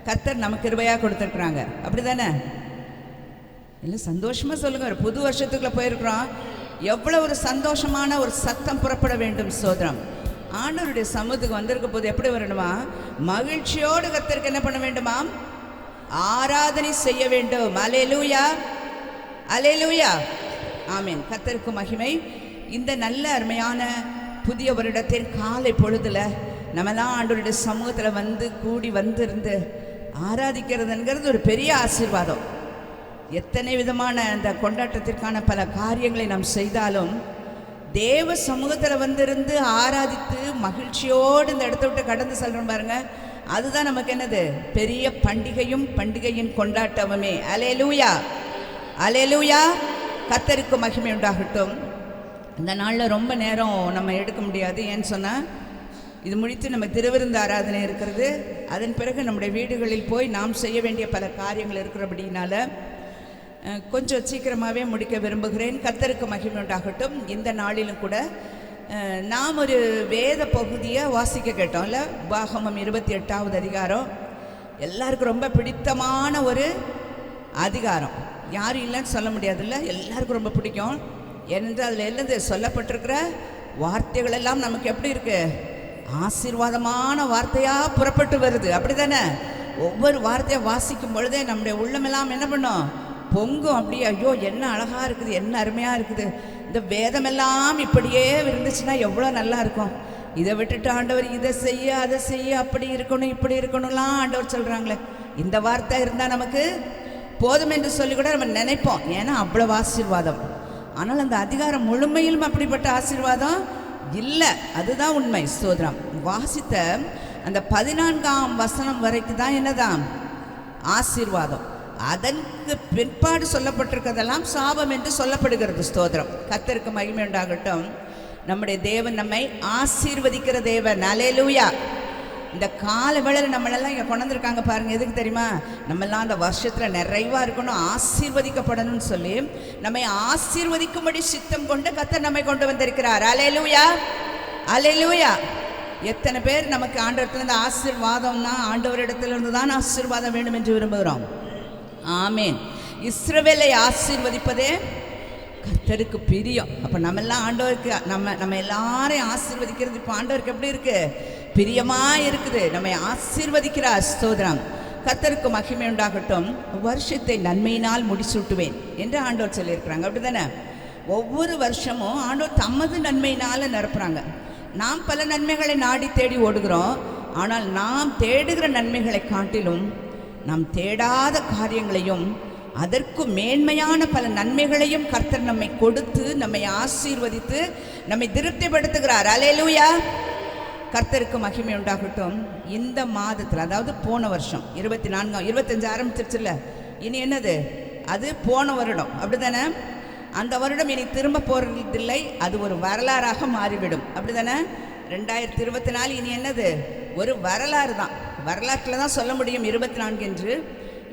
C: கர்த்தர் நமக்கு கிருபையாக கொடுத்துருக்குறாங்க, அப்படி தானே? இல்லை, சந்தோஷமாக சொல்லுங்கள். ஒரு புது வருஷத்துக்குள்ளே போயிருக்கிறோம். எவ்வளோ ஒரு சந்தோஷமான ஒரு சத்தம் புறப்பட வேண்டும். சோதரம் ஆண்டவருடைய சமூகத்துக்கு வந்திருக்க போது எப்படி வரணுமா? மகிழ்ச்சியோடு கர்த்தருக்கு என்ன பண்ண வேண்டுமாம்? ஆராதனை செய்ய வேண்டும். அல்லேலூயா, அல்லேலூயா, ஆமென். கர்த்தருக்கு மகிமை. இந்த நல்ல அருமையான புதிய வருடத்தின் காலை பொழுதுல நம்மெல்லாம் ஆண்டவருடைய சமூகத்தில் வந்து கூடி வந்திருந்து ஆராதிக்கிறதுங்கிறது ஒரு பெரிய ஆசீர்வாதம். எத்தனை விதமான அந்த கொண்டாட்டத்திற்கான பல காரியங்களை நாம் செய்தாலும் தேவ சமூகத்தில் வந்திருந்து ஆராதித்து மகிழ்ச்சியோடு இந்த இடத்த விட்டு கடந்து செல்றோம் பாருங்க, அதுதான் நமக்கு என்னது? பெரிய பண்டிகையும் பண்டிகையின் கொண்டாட்டமுமே. அல்லேலூயா, அல்லேலூயா, கர்த்தருக்கு மகிமை உண்டாகட்டும். இந்த நாளில் ரொம்ப நேரம் நம்ம எடுக்க முடியாது. ஏன்னு சொன்னால் இது முடித்து நம்ம திருவிருந்து ஆராதனை இருக்கிறது. அதன் பிறகு நம்முடைய வீடுகளில் போய் நாம் செய்ய வேண்டிய பல காரியங்கள் இருக்கிறபடினால கொஞ்சம் சீக்கிரமாகவே முடிக்க விரும்புகிறேன். கர்த்தருக்கு மகிமை உண்டாகட்டும். இந்த நாளிலும் கூட நாம் ஒரு வேத பகுதியை வாசிக்க கேட்டோம்ல. உபாகமம் 28வது அதிகாரம் எல்லாருக்கும் ரொம்ப பிடித்தமான ஒரு அதிகாரம். யாரும் இல்லைன்னு சொல்ல முடியாதுல்ல, எல்லாருக்கும் ரொம்ப பிடிக்கும். ஏனென்றால் அதில் எழுந்து சொல்லப்பட்டிருக்கிற வார்த்தைகள் எல்லாம் நமக்கு எப்படி இருக்கு? ஆசீர்வாதமான வார்த்தையாக புறப்பட்டு வருது, அப்படி தானே? ஒவ்வொரு வார்த்தையை வாசிக்கும் பொழுதே நம்முடைய உள்ளமெல்லாம் என்ன பண்ணும்? பொங்கும். அப்படியே ஐயோ என்ன அழகாக இருக்குது, என்ன அருமையாக இருக்குது. இந்த வேதமெல்லாம் இப்படியே இருந்துச்சுன்னா எவ்வளோ நல்லா இருக்கும். இதை விட்டுட்டு ஆண்டவர் இதை செய்ய அதை செய்ய, அப்படி இருக்கணும் இப்படி இருக்கணும்லாம் ஆண்டவர் சொல்கிறாங்களே, இந்த வார்த்தை இருந்தால் நமக்கு போதும் என்று சொல்லி கூட நம்ம நினைப்போம். ஏன்னா அவ்வளவு ஆசீர்வாதம். ஆனால் அந்த அதிகாரம் முழுமையிலும் அப்படிப்பட்ட ஆசீர்வாதம் இல்லை, அதுதான் உண்மை. ஸ்தோத்திரம். வாசித்த அந்த 14ஆம் வசனம் வரைக்கும் தான் என்னதான்? ஆசீர்வாதம். அதற்கு பிற்பாடு சொல்லப்பட்டிருக்கிறதெல்லாம் சாபம் என்று சொல்லப்படுகிறது. ஸ்தோத்திரம். கர்த்தருக்கு மகிமை உண்டாகட்டும். நம்முடைய தேவன் நம்மை ஆசீர்வதிக்கிற தேவன். அல்லேலூயா. இந்த கால வேளையில் நம்மளெல்லாம் இங்கே கொண்டு வந்திருக்காங்க பாருங்கள். எதுக்கு தெரியுமா? நம்மெல்லாம் அந்த வருஷத்தில் நிறைவாக இருக்கணும், ஆசீர்வதிக்கப்படணும்னு சொல்லி நம்மை ஆசீர்வதிக்கும்படி சித்தம் கொண்டு கர்த்தர் நம்மை கொண்டு வந்திருக்கிறார். அல்லேலூயா, அல்லேலூயா. எத்தனை பேர் நமக்கு ஆண்டவரத்துலேருந்து ஆசீர்வாதம்னா ஆண்டவரிடத்திலிருந்து தான் ஆசீர்வாதம் வேண்டும் என்று விரும்புகிறோம்? ஆமேன். இஸ்ரவேலை ஆசீர்வதிப்பதே கர்த்தருக்கு பிரியம். அப்போ நம்மெல்லாம் ஆண்டவருக்கு நம்ம எல்லாரையும் ஆசீர்வதிக்கிறது இப்போ ஆண்டவருக்கு எப்படி இருக்கு? பிரியமாக இருக்குது. நம்மை ஆசீர்வதிக்கிறார். ஸ்தோத்திரம். கர்த்தருக்கு மகிமை உண்டாகட்டும். வருஷத்தை நன்மையினால் முடிசூட்டுவேன் என்று ஆண்டவர் சொல்லியிருக்கிறாங்க, அப்படி தானே? ஒவ்வொரு வருஷமும் ஆண்டவர் தமது நன்மையினால் நிரப்புறாங்க. நாம் பல நன்மைகளை நாடி தேடி ஓடுகிறோம். ஆனால் நாம் தேடுகிற நன்மைகளை காட்டிலும் நாம் தேடாத காரியங்களையும் அதற்கு மேன்மையான பல நன்மைகளையும் கர்த்தர் நம்மை கொடுத்து நம்மை ஆசீர்வதித்து நம்மை திருப்திப்படுத்துகிறார். அல்லேலூயா. கர்த்தருக்கு மகிமை உண்டாகட்டும். இந்த மாதத்தில், அதாவது போன வருஷம் 25 ஆரம்பிச்சிருச்சுல்ல, இனி என்னது? அது போன வருடம், அப்படி தானே? அந்த வருடம் இனி திரும்ப போகிறதில்லை, அது ஒரு வரலாறாக மாறிவிடும், அப்படி தானே? 2024 இனி என்னது? ஒரு வரலாறு தான். வரலாற்றில் தான் சொல்ல முடியும் 24 என்று.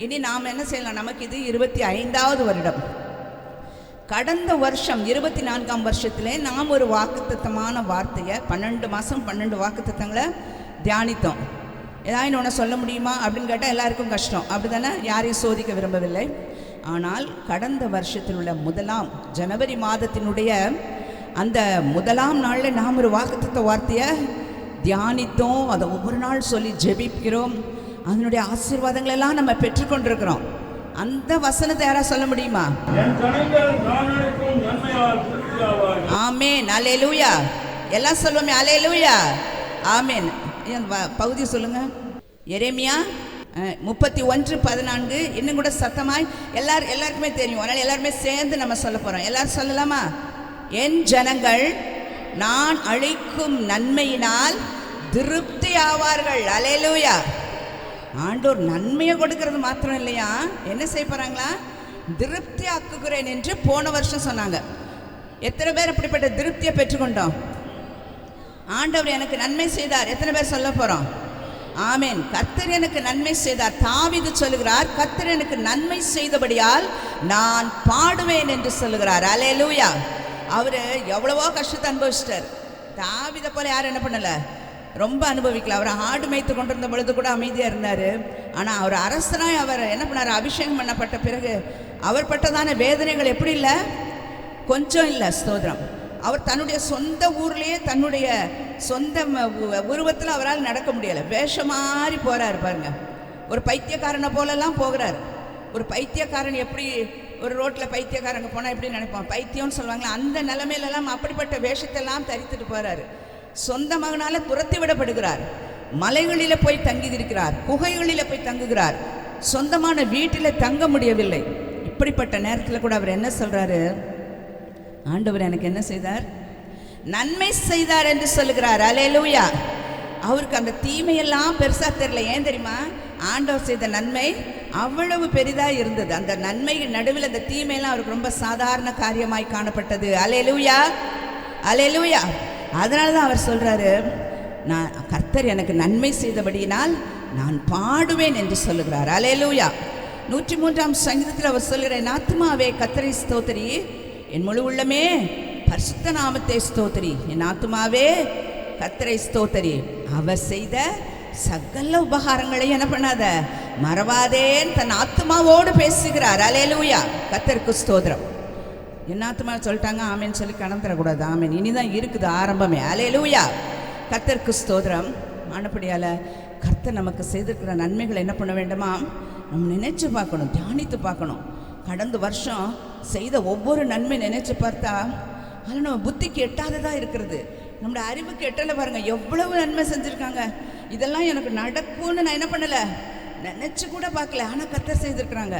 C: இனி நாம் என்ன செய்யலாம்? நமக்கு இது 25வது வருடம். கடந்த வருஷம் 24ஆம் வருஷத்திலே நாம் ஒரு வாக்குத்தத்தமான வார்த்தையை 12 மாதம் 12 வாக்குத்தத்தங்களை தியானித்தோம். ஏதாவது ஒன்று சொல்ல முடியுமா அப்படின்னு கேட்டால் எல்லாருக்கும் கஷ்டம், அப்படி தானே? யாரையும் சோதிக்க விரும்பவில்லை. ஆனால் கடந்த வருஷத்தில் உள்ள ஜனவரி மாதத்தினுடைய அந்த முதலாம் நாளில் நாம் ஒரு வாக்குத்தத்த வார்த்தையை தியானித்தோம். அதை ஒவ்வொரு நாள் சொல்லி ஜெபிக்கிறோம். அதனுடைய ஆசீர்வாதங்கள் எல்லாம் நம்ம பெற்றுக்கொண்டிருக்கிறோம். அந்த வசனத்தை யாரா சொல்ல முடியுமா? ஆமென், அல்லேலூயா. எல்லாம் சொல்லுவோமே அல்லேலூயா, ஆமென். பகுதி சொல்லுங்க. எரேமியா 31:14. இன்னும் கூட சத்தமாய் எல்லாருக்குமே தெரியும். அதனால் எல்லாருமே சேர்ந்து நம்ம சொல்ல போகிறோம். எல்லாரும் சொல்லலாமா? என் ஜனங்கள் நான் அளிக்கும் நன்மையினால் திருப்தி ஆவார்கள். அல்லேலூயா. ஆண்டவர் நன்மையை கொடுக்கறது மாத்திரம் இல்லையா, என்ன செய்ய போகிறாங்களா? திருப்தி ஆக்குகிறேன் என்று போன வருஷம் சொன்னாங்க. எத்தனை பேர் அப்படிப்பட்ட திருப்தியை பெற்றுக்கொண்டோம்? ஆண்டவர் எனக்கு நன்மை செய்தார். எத்தனை பேர் சொல்ல போகிறோம்? ஆமென். கர்த்தர் எனக்கு நன்மை செய்தார். தாவீது சொல்லுகிறார், கர்த்தர் எனக்கு நன்மை செய்தபடியால் நான் பாடுவேன் என்று சொல்லுகிறார். அல்லேலூயா. அவர் எவ்வளவோ கஷ்டத்தை அனுபவிச்சிட்டார். தாவீதை போல யாரும் என்ன பண்ணலை, ரொம்ப அனுபவிக்கல. அவர் ஆடு மேய்த்து கொண்டிருந்த பொழுது கூட அமைதியாக இருந்தார். ஆனால் அவர் அரசனாய் அவர் என்ன பண்ணார், அபிஷேகம் பண்ணப்பட்ட பிறகு அவர் பட்டதான வேதனைகள் எப்படி இல்லை, கொஞ்சம் இல்லை. ஸ்தோத்திரம். அவர் தன்னுடைய சொந்த ஊர்லேயே தன்னுடைய சொந்த உருவத்தில் அவரால் நடக்க முடியலை. வேஷம் மாறி போகிறார் பாருங்க. ஒரு பைத்தியக்காரனை போலெல்லாம் போகிறார். ஒரு பைத்தியக்காரன் எப்படி ஒரு ரோட்டில் பைத்தியக்காரங்க போனால் எப்படி நினைப்போம், பைத்தியம்னு சொல்லுவாங்களா, அந்த நிலைமையிலெல்லாம் அப்படிப்பட்ட வேஷத்தெல்லாம் தரித்துட்டு போகிறாரு. சொந்த மகனால் துரத்தி விடப்படுகிறார். மலைகளில் போய் தங்கி இருக்கிறார், குகைகளில் போய் தங்குகிறார். சொந்தமான வீட்டில் தங்க முடியவில்லை. இப்படிப்பட்ட நேரத்தில் கூட அவர் என்ன சொல்கிறாரு, ஆண்டவர் எனக்கு என்ன செய்தார், நன்மை செய்தார் என்று சொல்லுகிறார். அல்லேலூயா. அவருக்கு அந்த தீமையெல்லாம் பெருசாக தெரியல. ஏன் தெரியுமா? ஆண்டவர் செய்த நன்மை அவ்வளவு பெரிதாக இருந்தது. அந்த நன்மை நடுவில் அந்த தீமையெல்லாம் அவருக்கு ரொம்ப சாதாரண காரியமாய் காணப்பட்டது. அல்லேலூயா, அல்லேலூயா. அதனால தான் அவர் சொல்கிறாரு, நான் கர்த்தர் எனக்கு நன்மை செய்தபடியினால் நான் பாடுவேன் என்று சொல்லுகிறார். அல்லேலூயா. 103ஆம் சங்கீதத்தில் அவர் சொல்கிறார், என் ஆத்துமாவே கர்த்தரை ஸ்தோத்திரி, என் முழு உள்ளமே பரிசுத்த நாமத்தை ஸ்தோத்திரி. என் ஆத்துமாவே கர்த்தரை ஸ்தோத்திரி, அவர் செய்த சகல உபகாரங்களை என்ன பண்ணாத, மறவாதேன்னு தன் ஆத்துமாவோடு பேசுகிறார். அல்லேலூயா. கர்த்தருக்கு ஸ்தோத்திரம். என்ன ஆத்துமா சொல்லிட்டாங்க ஆமேன்னு சொல்லி கடன் தரக்கூடாது. ஆமேன், இனிதான் இருக்குது ஆரம்பமே. அல்லேலூயா. கர்த்தருக்கு ஸ்தோத்திரம். ஆனப்படியால் கர்த்தர் நமக்கு செய்திருக்கிற நன்மைகளை என்ன பண்ண வேண்டுமா, நம்ம நினைச்சு பார்க்கணும், தியானித்து பார்க்கணும். கடந்த வருஷம் செய்த ஒவ்வொரு நன்மை நினைச்சு பார்த்தா அதில் நம்ம புத்திக்கு எட்டாததாக இருக்கிறது, நம்மளோட அறிவுக்கு எட்டலை. பாருங்கள் எவ்வளவு நன்மை செஞ்சுருக்காங்க. இதெல்லாம் எனக்கு நடக்கும்னு நான் என்ன பண்ணலை, நினச்சி கூட பார்க்கல. ஆனால் கர்த்தர் செய்திருக்கிறாங்க.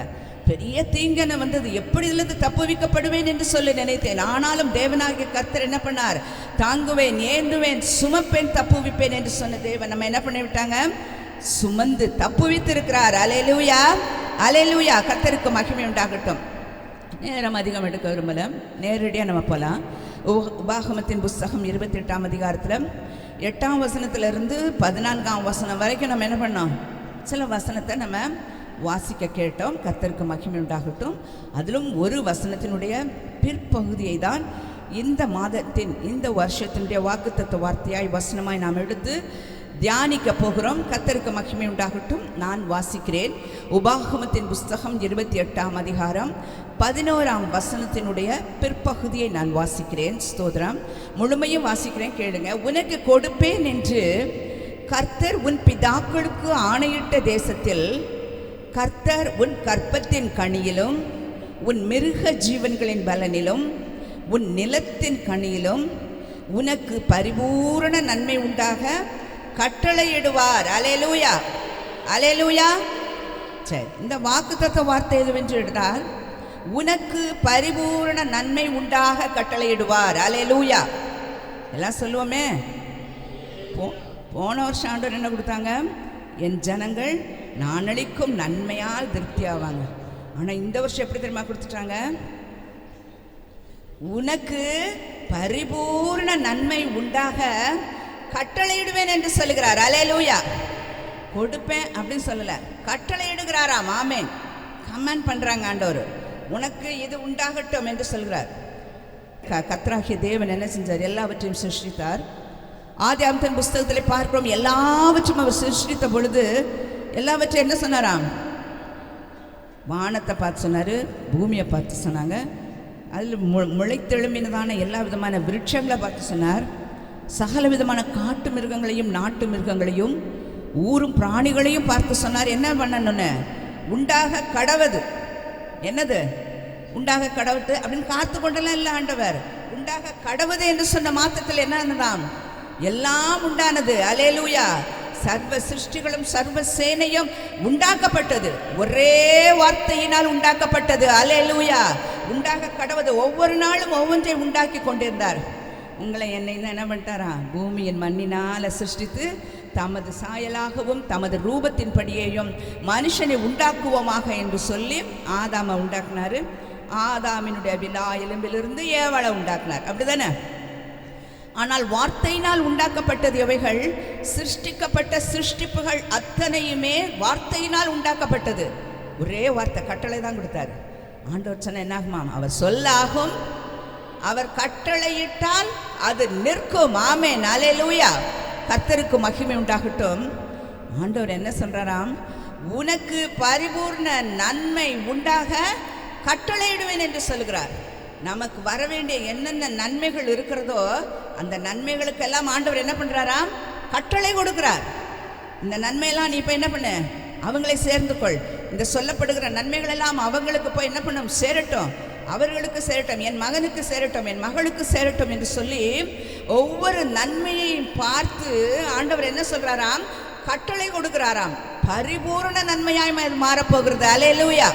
C: பெரிய தீங்கன வந்தது, எப்படி இதிலிருந்து தப்புவிக்கப்படுவேன் என்று சொல்லி நினைத்தேன். ஆனாலும் தேவனாகிய கர்த்தர் என்ன பண்ணார், தாங்குவேன், ஏந்துவேன், சுமப்பேன், தப்புவிப்பேன் என்று சொன்ன தேவன் நம்ம என்ன பண்ணி விட்டாங்க, சுமந்து தப்புவித்திருக்கிறார். அல்லேலூயா, அல்லேலூயா. கர்த்தருக்கு மகிமை உண்டாகட்டும். நேரம் அதிகம் எடுக்க விரும்பல, நேரடியாக நம்ம போகலாம். உபாகமத்தின் புஸ்தகம் 28ஆம் அதிகாரத்தில் 8ஆம் வசனத்திலிருந்து 14ஆம் வசனம் வரைக்கும் நம்ம என்ன பண்ணோம், சில வசனத்தை நம்ம வாசிக்க கேட்டோம். கர்த்தருக்கு மகிமை உண்டாகட்டும். அதிலும் ஒரு வசனத்தினுடைய பிற்பகுதியை தான் இந்த மாதத்தின் இந்த வருஷத்தினுடைய வாக்குத்தத்த வார்த்தையாய் வசனமாய் நாம் எடுத்து தியானிக்க போகிறோம். கர்த்தருக்கு மகிமை உண்டாகட்டும். நான் வாசிக்கிறேன். உபாகமத்தின் புஸ்தகம் 28ஆம் அதிகாரம் 11ஆம் வசனத்தினுடைய பிற்பகுதியை நான் வாசிக்கிறேன். ஸ்தோத்திரம். முழுமையும் வாசிக்கிறேன், கேளுங்க. உனக்கு கொடுப்பேன் என்று கர்த்தர் உன் பிதாக்களுக்கு ஆணையிட்ட தேசத்தில் கர்த்தர் உன் கற்பத்தின் கனியிலும் உன் மிருக ஜீவன்களின் பலனிலும் உன் நிலத்தின் கனியிலும் உனக்கு பரிபூரண நன்மை உண்டாக கட்டளையிடுவார். அல்லேலூயா, அல்லேலூயா. சரி, இந்த வாக்குத்தத்த வார்த்தை எதுவென்று எடுத்தால், உனக்கு பரிபூரண நன்மை உண்டாக கட்டளையிடுவார். அல்லேலூயா. எல்லாம் சொல்லுவோமே. போன வருஷம் ஆண்டவர் என்ன கொடுத்தாங்க, என் ஜனங்கள் நான் அளிக்கும் நன்மையால் திருப்தி ஆவாங்க. ஆனால் இந்த வருஷம் எப்படி தெரியுமா கொடுத்துட்டாங்க, உனக்கு பரிபூர்ண நன்மை உண்டாக கட்டளையிடுவேன் என்று சொல்லுகிறார். அல்லேலூயா. கொடுப்பேன் அப்படின்னு சொல்லலை, கட்டளையிடுகிறாராம். ஆமென். கமெண்ட் பண்ணுறாங்க ஆண்டவர், உனக்கு இது உண்டாகட்டும் என்று சொல்கிறார். கர்த்தராகிய தேவன் என்ன செஞ்சார், எல்லாவற்றையும் சிருஷ்டித்தார். ஆதியாகமத்தின் புஸ்தகத்தில் பார்க்கிறோம், எல்லாவற்றையும் அவர் சிருஷ்டித்த பொழுது எல்லாவற்றையும் என்ன சொன்னாராம், வானத்தை பார்த்து சொன்னார், பூமியை பார்த்து சொன்னாங்க, அதில் முளைத்தெழும்பினதான எல்லா விதமான விருட்சங்களை பார்த்து சொன்னார், சகல விதமான காட்டு மிருகங்களையும் நாட்டு மிருகங்களையும் ஊரும் பிராணிகளையும் பார்த்து சொன்னார். என்ன பண்ணணுன்னு? உண்டாக கடவது. என்னது உண்டாக கடவுது அப்படின்னு காத்து கொண்டெல்லாம் இல்லை ஆண்டவர். உண்டாக கடவுது என்று சொன்ன மாத்திரத்தில் என்னதான் எல்லாம் உண்டானது. அல்லேலூயா. சர்வ சிருஷ்டிகளும் சர்வ சேனையும் உண்டாக்கப்பட்டது ஒரே வார்த்தையினால் உண்டாக்கப்பட்டது. அல்லேலூயா. உண்டாக கடவுது. ஒவ்வொரு நாளும் ஒவ்வொன்றை உண்டாக்கி கொண்டிருந்தார். உங்களை என்னை தான் என்ன பண்ணிட்டாரா? பூமியின் மண்ணினால் சிருஷ்டித்து தமது சாயலாகவும் தமது ரூபத்தின்படியேயும் மனுஷனை உண்டாக்குவோமாக என்று சொல்லி ஆதாமை உண்டாக்குனார். ஆதாமினுடைய விலா எலும்பிலிருந்து ஏவாளை உண்டாக்குனார். அப்படிதானே? ஆனால் வார்த்தையினால் உண்டாக்கப்பட்டது எவைகள்? சிருஷ்டிக்கப்பட்ட சிருஷ்டிப்புகள் அத்தனையுமே வார்த்தையினால் உண்டாக்கப்பட்டது. ஒரே வார்த்தை, கட்டளை தான் கொடுத்தாரு. ஆண்டவர் சொன்ன என்னாகுமா? அவர் சொல்லாகும், அவர் கட்டளையிட்டால் அது நிற்கும். ஆமென். அல்லேலூயா. கர்த்தருக்கு மகிமை உண்டாகட்டும். ஆண்டவர் என்ன சொல்றாராம்? உனக்கு பரிபூர்ண நன்மை உண்டாக கட்டளையிடுவேன் என்று சொல்கிறார். நமக்கு வர வேண்டிய என்னென்ன நன்மைகள் இருக்கிறதோ அந்த நன்மைகளுக்கெல்லாம் ஆண்டவர் என்ன பண்றாராம்? கட்டளை கொடுக்கிறார். இந்த நன்மையெல்லாம் நீ இப்போ என்ன பண்ணு? அவங்களை சேர்ந்து கொள். இந்த சொல்லப்படுகிற நன்மைகள் எல்லாம் அவங்களுக்கு போய் என்ன பண்ணும்? சேரட்டும், அவர்களுக்கு சேரட்டும், என் மகனுக்கு சேரட்டும், என் மகளுக்கு சேரட்டும் என்று சொல்லி ஒவ்வொரு நன்மையையும் பார்த்து ஆண்டவர் என்ன சொல்றாராம்? கட்டளை கொடுக்கிறாராம். பரிபூர்ண நன்மையாய் மாறப்போகிறது. அல்லேலூயா.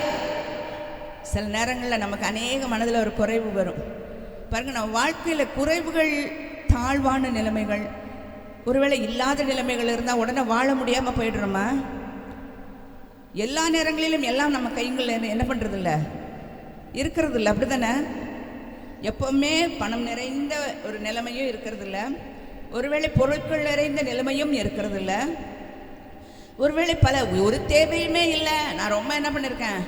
C: சில நேரங்களில் நமக்கு அநேக மனதில் ஒரு குறைவு வரும் பாருங்க. நம்ம வாழ்க்கையில் குறைவுகள், தாழ்வான நிலைமைகள், ஒருவேளை இல்லாத நிலைமைகள் இருந்தால் உடனே வாழ முடியாமல் போயிடுறோமா? எல்லா நேரங்களிலும் எல்லாம் நம்ம கைகளில் என்ன பண்ணுறது இல்லை, இருக்கிறது இல்லை. அப்படி தானே? எப்பவுமே பணம் நிறைந்த ஒரு நிலைமையும் இருக்கிறது இல்லை, ஒருவேளை பொருட்கள் நிறைந்த நிலைமையும் இருக்கிறது இல்லை, ஒருவேளை ஒரு தேவையுமே இல்லை, நான் ரொம்ப என்ன பண்ணியிருக்கேன்,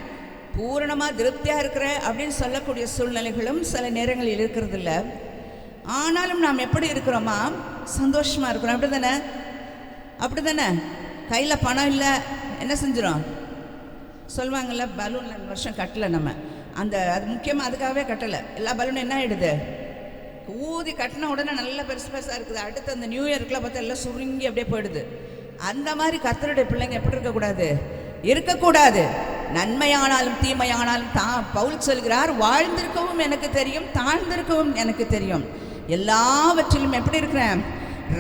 C: பூரணமாக திருப்தியாக இருக்கிறேன் அப்படின்னு சொல்லக்கூடிய சூழ்நிலைகளும் சில நேரங்களில் இருக்கிறது இல்லை. ஆனாலும் நாம் எப்படி இருக்கிறோமா? சந்தோஷமாக இருக்கிறோம். அப்படி தானே? அப்படி தானே? கையில் பணம் இல்லை, என்ன செஞ்சிடும்? சொல்லுவாங்கள்ல, பலூன் இந்த வருஷம் கட்டலை நம்ம, அது முக்கியமாக அதுக்காகவே கட்டலை. எல்லா பலூனும் என்ன ஆகிடுது? ஊதி கட்டின உடனே நல்லா பெருசு பெருசாக இருக்குது. அடுத்து அந்த நியூ இயர்க்குலாம் பார்த்தா எல்லாம் சுருங்கி அப்படியே போயிடுது. அந்த மாதிரி கர்த்தருடைய பிள்ளைங்க எப்படி இருக்கக்கூடாது? இருக்கக்கூடாது. நன்மையானாலும் தீமையானாலும் பவுல் சொல்கிறார், வாழ்ந்திருக்கவும் எனக்கு தெரியும், தாழ்ந்திருக்கவும் எனக்கு தெரியும், எல்லாவற்றிலும் எப்படி இருக்கிறேன்?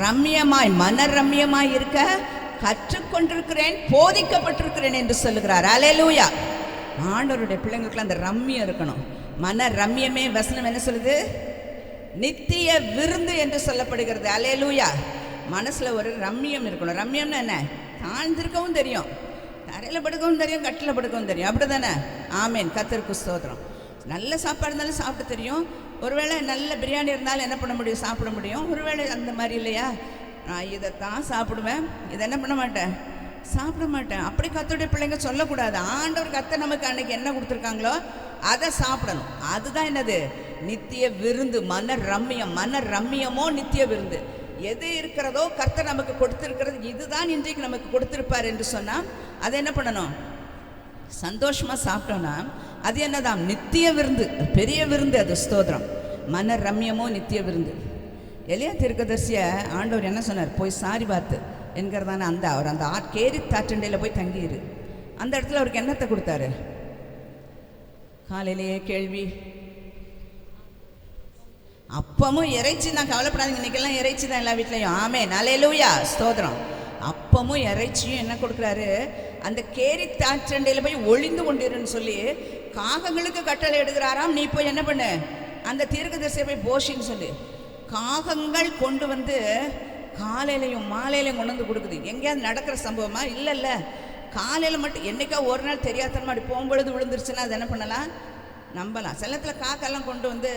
C: ரம்யமாய், மன ரம்யமாய் இருக்க கற்றுக்கொண்டிருக்கிறேன், போதிக்கப்பட்டிருக்கிறேன் என்று சொல்லுகிறார். அல்லேலூயா. ஆண்டவருடைய பிள்ளைங்களுக்குலாம் அந்த ரம்யம் இருக்கணும். மன ரம்யமே வசனம் என்ன சொல்லுது? நித்திய விருந்து என்று சொல்லப்படுகிறது. அல்லேலூயா. மனசுல ஒரு ரம்யம் இருக்கணும். ரம்யம்னா என்ன? தாழ்ந்திருக்கவும் தெரியும், தரையில் படுக்கவும் தெரியும், கட்டில் படுக்கவும் தெரியும். அப்படி தானே? ஆமேன். கர்த்தருக்கு ஸ்தோத்திரம். நல்ல சாப்பாடு இருந்தாலும் சாப்பிட தெரியும். ஒருவேளை நல்ல பிரியாணி இருந்தாலும் என்ன பண்ண முடியும்? சாப்பிட முடியும். ஒருவேளை அந்த மாதிரி இல்லையா, நான் இதைத்தான் சாப்பிடுவேன், இதை என்ன பண்ண மாட்டேன், சாப்பிட மாட்டேன். அப்படி கர்த்தருடைய பிள்ளைங்க சொல்லக்கூடாது. ஆண்டவர் கர்த்தர் நமக்கு அன்னைக்கு என்ன கொடுத்துருக்காங்களோ அதை சாப்பிடணும். அதுதான் என்னது? நித்திய விருந்து. மன ரம்மியம். மன ரம்மியமோ நித்திய விருந்து. எது இருக்கிறதோ கர்த்தர் நமக்கு கொடுத்திருக்கிறது, இதுதான் இன்றைக்கு நமக்கு கொடுத்திருப்பார் என்று சொன்னால் அதை என்ன பண்ணணும்? சந்தோஷமாக சாப்பிட்டோன்னா அது என்னதான்? நித்திய விருந்து, பெரிய விருந்து அது. ஸ்தோத்திரம். மன ரம்யமோ நித்திய விருந்து. எலியா தீர்க்கதரிசியை ஆண்டவர் என்ன சொன்னார்? போய் சாரிபாத்து என்கிறதான அவர் அந்த கேரித் ஆற்றண்டையில் போய் தங்கியிரு. அந்த இடத்துல அவருக்கு என்னத்தை கொடுத்தாரு? காலையிலேயே கேள்வி, அப்பமும் இறைச்சி தான். கவலைப்படாதீங்க, இன்னைக்கெல்லாம் இறைச்சி தான் எல்லா வீட்லையும். ஆமென். அல்லேலூயா. ஸ்தோத்திரம். அப்பமும் இறைச்சியும் என்ன கொடுக்குறாரு? அந்த கேரித் ஆற்றண்டையில் போய் ஒளிந்து கொண்டிருன்னு சொல்லி காகங்களுக்கு கட்டளை எடுக்கிறாராம். நீ போய் என்ன பண்ணு? அந்த தீர்க்கதரிசியை போய் போஷின்னு சொல்லி காகங்கள் கொண்டு வந்து காலையிலையும் மாலையிலையும் கொண்டு வந்து கொடுக்குது. எங்கேயாவது நடக்கிற சம்பவமா? இல்லை. காலையில் மட்டும் என்னைக்கா ஒரு நாள் தெரியாதனமா அப்படி போகும்பொழுது விழுந்துருச்சுன்னா அது என்ன பண்ணலாம்? நம்பலாம். சில நேரத்தில் காக்கெல்லாம் கொண்டு வந்து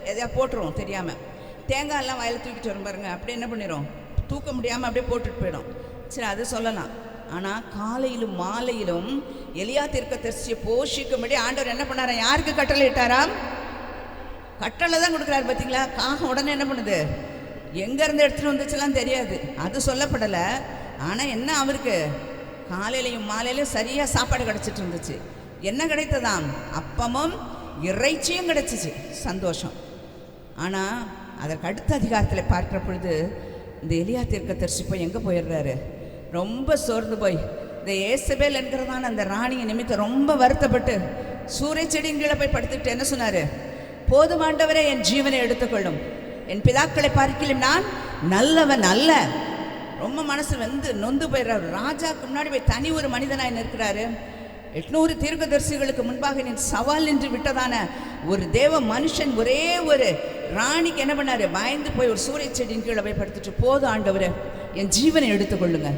C: எதையா போட்டுருவோம் தெரியாமல். தேங்காய் எல்லாம் வயலில் தூக்கிட்டு வரும் பாருங்க, அப்படியே என்ன பண்ணிடும்? தூக்க முடியாமல் அப்படியே போட்டுட்டு போயிடும். சரி, அது சொல்லலாம். ஆனால் காலையிலும் மாலையிலும் எலியா தீர்க்கதரிசியை போஷிக்கும்படி ஆண்டவர் என்ன பண்ணாரா? யாருக்கு கட்டளை இட்டாராம்? கட்டளை தான் கொடுக்குறாரு. பார்த்தீங்களா? காகம் உடனே என்ன பண்ணுது? எங்கேருந்து எடுத்துகிட்டு வந்துச்சுலாம் தெரியாது, அது சொல்லப்படலை. ஆனால் என்ன, அவருக்கு காலையிலையும் மாலையிலையும் சரியாக சாப்பாடு கிடச்சிட்டு இருந்துச்சு. என்ன கிடைத்ததாம்? அப்பமும் இறைச்சியும் கிடைச்சிச்சு. சந்தோஷம். ஆனால் அதற்கு அடுத்த அதிகாரத்தில் பார்க்குற பொழுது இந்த எலியா தீர்க்கதரிசி போய் எங்கே போயிடுறாரு? ரொம்ப சோர்ந்து போய் இந்த ஏசபேல் என்கிறதான அந்த ராணியை நிமித்தம் ரொம்ப வருத்தப்பட்டு சூரிய செடியின் கீழே போய் படுத்துக்கிட்டு என்ன சொன்னார்? போதுமாண்டவரே, என் ஜீவனை எடுத்துக்கொள்ளும், என் பிதாக்களை பார்க்கிலும் நான் நல்லவன் அல்ல. ரொம்ப மனசு நொந்து போயிடுறாரு. ராஜாவுக்கு முன்னாடி போய் தனி ஒரு மனிதனாய் நிற்கிறாரு. 800 தீர்க்கதரிசிகளுக்கு முன்பாக நீ சவால் நின்று விட்டதான ஒரு தேவ மனுஷன் ஒரே ஒரு ராணிக்கு என்ன பண்ணாரு? பயந்து போய் ஒரு சூரிய செடியின் கீழே போய் படுத்துட்டு, போதும் ஆண்டவரே, என் ஜீவனை எடுத்துக்கொள்ளுங்க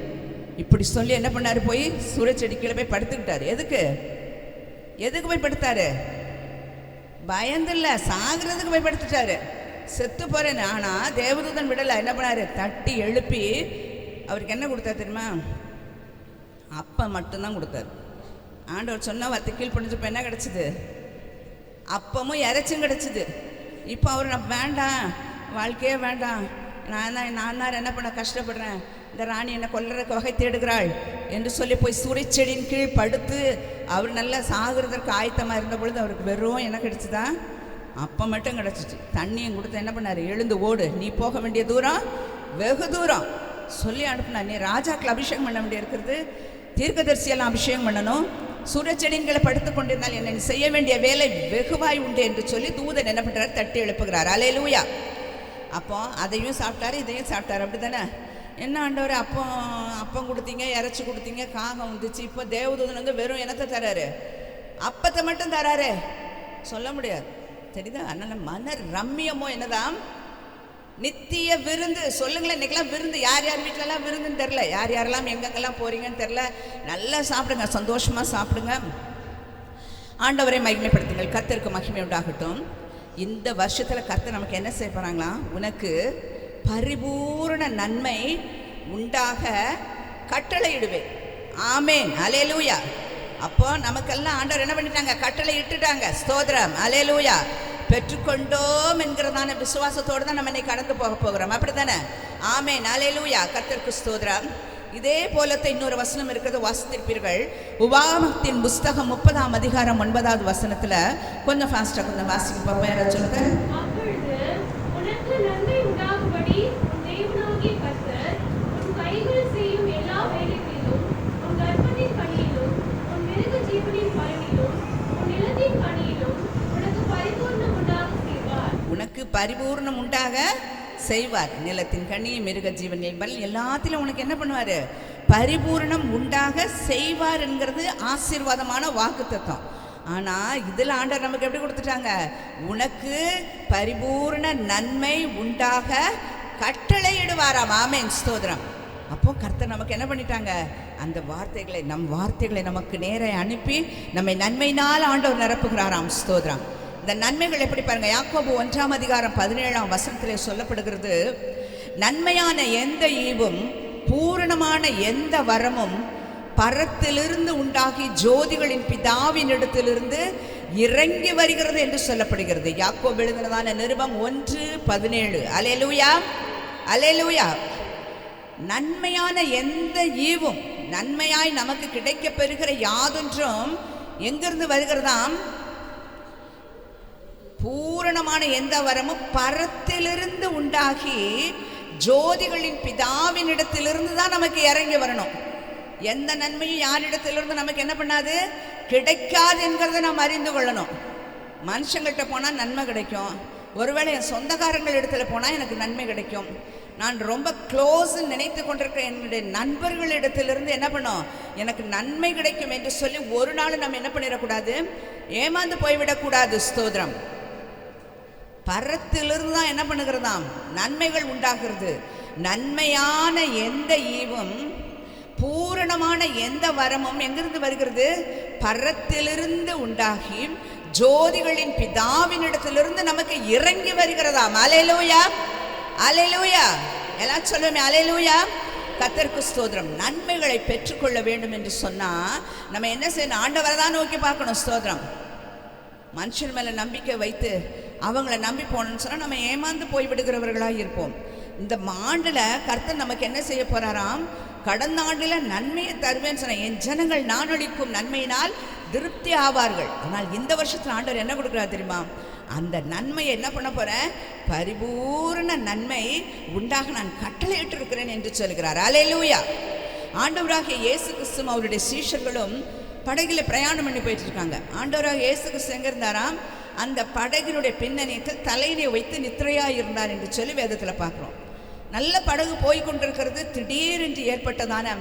C: இப்படி சொல்லி என்ன பண்ணாரு? போய் சூரிய செடி கீழே போய் படுத்துக்கிட்டாரு. எதுக்கு போய் படுத்தாரு? பயந்தில்ல, சாகிறதுக்கு போய் படுத்துட்டாரு. செத்து போறேன்னு. ஆனால் தேவதூதன் விடலை. என்ன பண்ணாரு? தட்டி எழுப்பி அவருக்கு என்ன கொடுத்தாரு தெரியுமா? அப்பம் மட்டும்தான் கொடுத்தாரு. ஆண்டவர் சொன்ன வார்த்தை கீழ்ப்படிஞ்சு இப்போ என்ன கிடச்சிது? அப்பமும் இறைச்சும் கிடச்சிது. இப்போ அவர் நான் வேண்டாம், வாழ்க்கையே வேண்டாம், நான் தான் என்ன பண்ண கஷ்டப்படுறேன், இந்த ராணி என்னை கொல்றதுக்கு வகை தேடுகிறாள் என்று சொல்லி போய் சூரியச்செடியின் கீழ் படுத்து அவர் நல்லா சாகிறதற்கு ஆயத்தமாக இருந்த பொழுது அவருக்கு வெறும் என்ன கிடச்சிதா? அப்போ மட்டும் கிடச்சிச்சு. தண்ணியும் கொடுத்து என்ன பண்ணார்? எழுந்து ஓடு, நீ போக வேண்டிய தூரம் வெகு தூரம் சொல்லி அனுப்புனார். நீ ராஜாக்கள் அபிஷேகம் பண்ண வேண்டிய இருக்கிறது, தீர்க்கதரிசியெல்லாம் அபிஷேகம் பண்ணணும், சூரியச்செடிகளை படுத்து கொண்டிருந்தால் என்ன செய்ய வேண்டிய வேலை வெகுவாய் உண்டு என்று சொல்லி தூதன் என்ன பண்ணுறார்? தட்டி எழுப்புகிறார். அல்லேலூயா. அப்போ அதையும் சாப்பிட்டாரு, இதையும் சாப்பிட்டாரு. அப்படி தானே? என்ன ஆண்டவர், அப்பம் கொடுத்தீங்க, இறைச்சி கொடுத்தீங்க, காகம் வந்துச்சு, இப்போ தேவதூதன் வெறும் என்னத்தை தராரு? அப்பத்தை மட்டும் தராரு. சொல்ல முடியாது, தெரியுதா? அதனால மன ரம்மியமோ என்னதான் நித்திய விருந்து. சொல்லுங்களேன், இன்னைக்கெல்லாம் விருந்து. யார் யார் வீட்டிலலாம் விருந்துன்னு தெரில, யார் யாரெல்லாம் எங்கெங்கெல்லாம் போகிறீங்கன்னு தெரில. நல்லா சாப்பிடுங்க, சந்தோஷமாக சாப்பிடுங்க, ஆண்டவரை மகிமைப்படுத்துங்கள். கர்த்தருக்கு மகிமை உண்டாகட்டும். இந்த வருஷத்தில் கர்த்தர் நமக்கு என்ன செய்ய போகிறாங்களாம்? உனக்கு பரிபூரண நன்மை உண்டாக கட்டளையிடுவேன். ஆமேன், அல்லேலூயா. அப்போ நமக்கெல்லாம் ஆண்டவர் என்ன பண்ணிட்டாங்க? கட்டளை இட்டுட்டாங்க. ஸ்தோத்திரம், அல்லேலூயா. பெற்றுக்கொண்டோம் என்கிறதான விசுவாசத்தோடு தான் நம்ம இன்னைக்கு கடந்து போகிறோம். அப்படி தானே? ஆமேன், அல்லேலூயா. கர்த்தருக்கு ஸ்தோத்திரம். இதே போலத்தை இன்னொரு வசனம் இருக்கிறது, வாசித்திருப்பீர்கள். உபாகமத்தின் புஸ்தகம் 30ஆம் அதிகாரம் 9வது வசனத்தில் கொஞ்சம் ஃபாஸ்ட்டாக கொஞ்சம் வாசிக்க பார்ப்போம். யாராவது சொல்லுங்க. உனக்கு பரிபூர்ணம் உண்டாக செய்வார். நிலத்தின் கனியும் மிருக ஜீவனின் பலன் எல்லாத்திலும் உனக்கு என்ன பண்ணுவார்? பரிபூர்ணம் உண்டாக செய்வார் என்கிறது ஆசீர்வாதமான வாக்குத்தத்தம். ஆனால் இதில் ஆண்டவர் நமக்கு எப்படி கொடுத்துட்டாங்க? உனக்கு பரிபூர்ண நன்மை உண்டாக கட்டளையிடுவாராம். ஆமென், ஸ்தோத்திரம். அப்போ கர்த்தர் நமக்கு என்ன பண்ணிட்டாங்க? அந்த வார்த்தைகளை, வார்த்தைகளை நமக்கு நேரே அனுப்பி நம்மை நன்மையினால் ஆண்டவர் நிரப்புகிறாராம். ஸ்தோத்திரம். இந்த நன்மைகள் எப்படி பாருங்க, யாக்கோபு 1ஆம் அதிகாரம் 17ஆம் வசனத்திலே சொல்லப்படுகிறது. நன்மையான எந்த ஈவும் பூரணமான எந்த வரமும் பரத்திலிருந்து உண்டாகி ஜோதிகளின் பிதாவின் இடத்திலிருந்து இறங்கி வருகிறது என்று சொல்லப்படுகிறது. யாக்கோபு எழுதினதான நிருபம் 1:17. அல்லேலூயா, அல்லேலூயா. நன்மையான எந்த ஈவும், நன்மையாய் நமக்கு கிடைக்க பெறுகிற யாதொன்றும் எங்கிருந்து வருகிறதாம்? பூரணமான எந்த வரமும் பரத்திலிருந்து உண்டாகி ஜோதிகளின் பிதாவின் இடத்திலிருந்து தான் நமக்கு இறங்கி வரணும். எந்த நன்மையும் யாரிடத்திலிருந்து நமக்கு என்ன பண்ணாது? கிடைக்காது என்கிறத நாம் அறிந்து கொள்ளணும். மனுஷங்கள்கிட்ட போனால் நன்மை கிடைக்கும். ஒருவேளை என் சொந்தக்காரங்கள் இடத்துல போனால் எனக்கு நன்மை கிடைக்கும். நான் ரொம்ப க்ளோஸ் நினைத்து கொண்டிருக்கிற என்னுடைய நண்பர்களிடத்திலிருந்து என்ன பண்ணோம்? எனக்கு நன்மை கிடைக்கும் என்று சொல்லி ஒரு நாள் நம்ம என்ன பண்ணிடக்கூடாது? ஏமாந்து போய்விடக்கூடாது. ஸ்தோத்திரம். பரத்திலிருந்து தான் என்ன பண்ணுகிறதாம்? நன்மைகள் உண்டாகிறது. நன்மையான எந்த ஈவும் பூரணமான எந்த வரமும் எங்கிருந்து வருகிறது? பரத்திலிருந்து உண்டாகி ஜோதிகளின் பிதாவின் இடத்திலிருந்து நமக்கு இறங்கி வருகிறதாம். அல்லேலூயா, அல்லேலூயா. எல்லாம் சொல்லுமே அல்லேலூயா. கர்த்தருக்கு ஸ்தோத்திரம். நன்மைகளை பெற்றுக்கொள்ள வேண்டும் என்று சொன்னால் நம்ம என்ன செய்யணும்? ஆண்டவரை தான் நோக்கி பார்க்கணும். ஸ்தோத்திரம். மனுஷன் மேலே நம்பிக்கை வைத்து அவங்கள நம்பி போனோம்னு சொன்னால் நம்ம ஏமாந்து போய்விடுகிறவர்களாக இருப்போம். இந்த ஆண்டில் கர்த்தர் நமக்கு என்ன செய்ய போகிறாராம்? கடந்த ஆண்டில் நன்மையை தருவேன்னு சொன்ன என் ஜனங்கள் நான் அளிக்கும் நன்மையினால் திருப்தி ஆவார்கள். ஆனால் இந்த வருஷத்தில் ஆண்டவர் என்ன கொடுக்குறாரு தெரியுமா? அந்த நன்மையை என்ன பண்ண போறேன்? பரிபூர்ண நன்மை உண்டாக நான் கட்டளையிட்டு இருக்கிறேன் என்று சொல்கிறார். அல்லேலூயா. ஆண்டவராகிய இயேசு கிறிஸ்துவும் அவருடைய சீஷர்களும் படகுல பிரயாணம் பண்ணி போயிட்டு இருக்காங்க. ஆண்டவராக இயேசு கிறிஸ்து எங்க இருந்தாராம்? அந்த படகினுடைய பின்னணியத்தில் தலையினை வைத்து நித்திரையா இருந்தார் என்று சொல்லி வேதத்தில் பார்க்கிறோம். நல்ல படகு போய் கொண்டிருக்கிறது. திடீரென்று ஏற்பட்டதான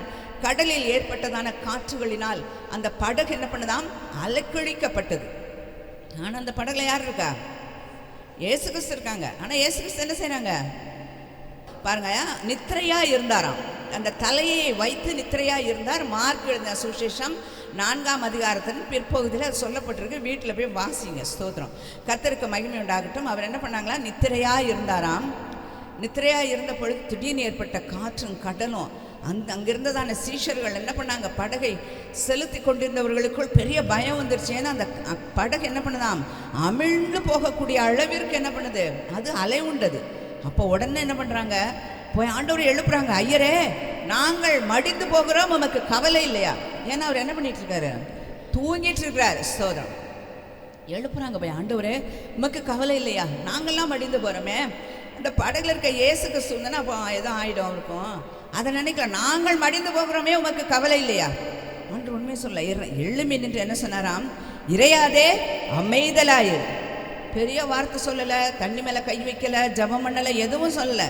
C: கடலில் ஏற்பட்டதான காற்றுகளினால் அந்த படகு என்ன பண்ணதாம்? அலைக்கழிக்கப்பட்டது. ஆனால் அந்த படகுல யார் இருக்கா? இயேசு கிறிஸ்து இருக்காங்க. ஆனால் இயேசு கிறிஸ்து என்ன செய்றாங்க பாருங்க, நித்திரையா இருந்தாராம். அந்த தலையை வைத்து நித்திரையா இருந்தார். மார்க் எழுதின சுவிசேஷம் 4ஆம் அதிகாரத்தின் பிற்பகுதியில் அது சொல்லப்பட்டிருக்கு. வீட்டில் போய் வாசிங்க. ஸ்தோத்திரம். கர்த்தருக்கு மகிமை உண்டாகட்டும். அவர் என்ன பண்ணாங்களா? நித்திரையா இருந்தாராம். நித்திரையா இருந்த பொழுது திடீர்னு ஏற்பட்ட காற்றும் கடலும் அங்கிருந்ததான சீஷர்கள் என்ன பண்ணாங்க? படகை செலுத்தி கொண்டிருந்தவர்களுக்குள் பெரிய பயம் வந்துருச்சு. ஏன்னா அந்த படகு என்ன பண்ணுதாம்? அமிழ்ந்து போகக்கூடிய அளவிற்கு என்ன பண்ணுது? அது அலை உண்டது. அப்போ உடனே என்ன பண்ணுறாங்க? போய் ஆண்டவரை எழுப்புறாங்க. ஐயரே, நாங்கள் மடிந்து போகிறோம், உமக்கு கவலை இல்லையா? ஏன்னா அவர் என்ன பண்ணிட்டு இருக்காரு? தூங்கிட்டு இருக்கிறார். ஸ்தோத்திரம். எழுப்புறாங்க போய், ஆண்டவரே உமக்கு கவலை இல்லையா? நாங்கள்லாம் மடிந்து போகிறோமே. அந்த படகுல இருக்க இயேசு கிறிஸ்து அப்போ ஏதோ ஆகிடும் அவருக்கும். அதை நினைக்கலாம். நாங்கள் மடிந்து போகிறோமே, உமக்கு கவலை இல்லையா? ஆண்டவர் உண்மையை சொல்ல எழுமி நின்று என்ன சொன்னாராம்? இறையாதே, அமைதலாயிரு. பெரிய வார்த்தை சொல்லலை, தண்ணி மேலே கை வைக்கலை, ஜபம் பண்ணலை, எதுவும் சொல்லலை.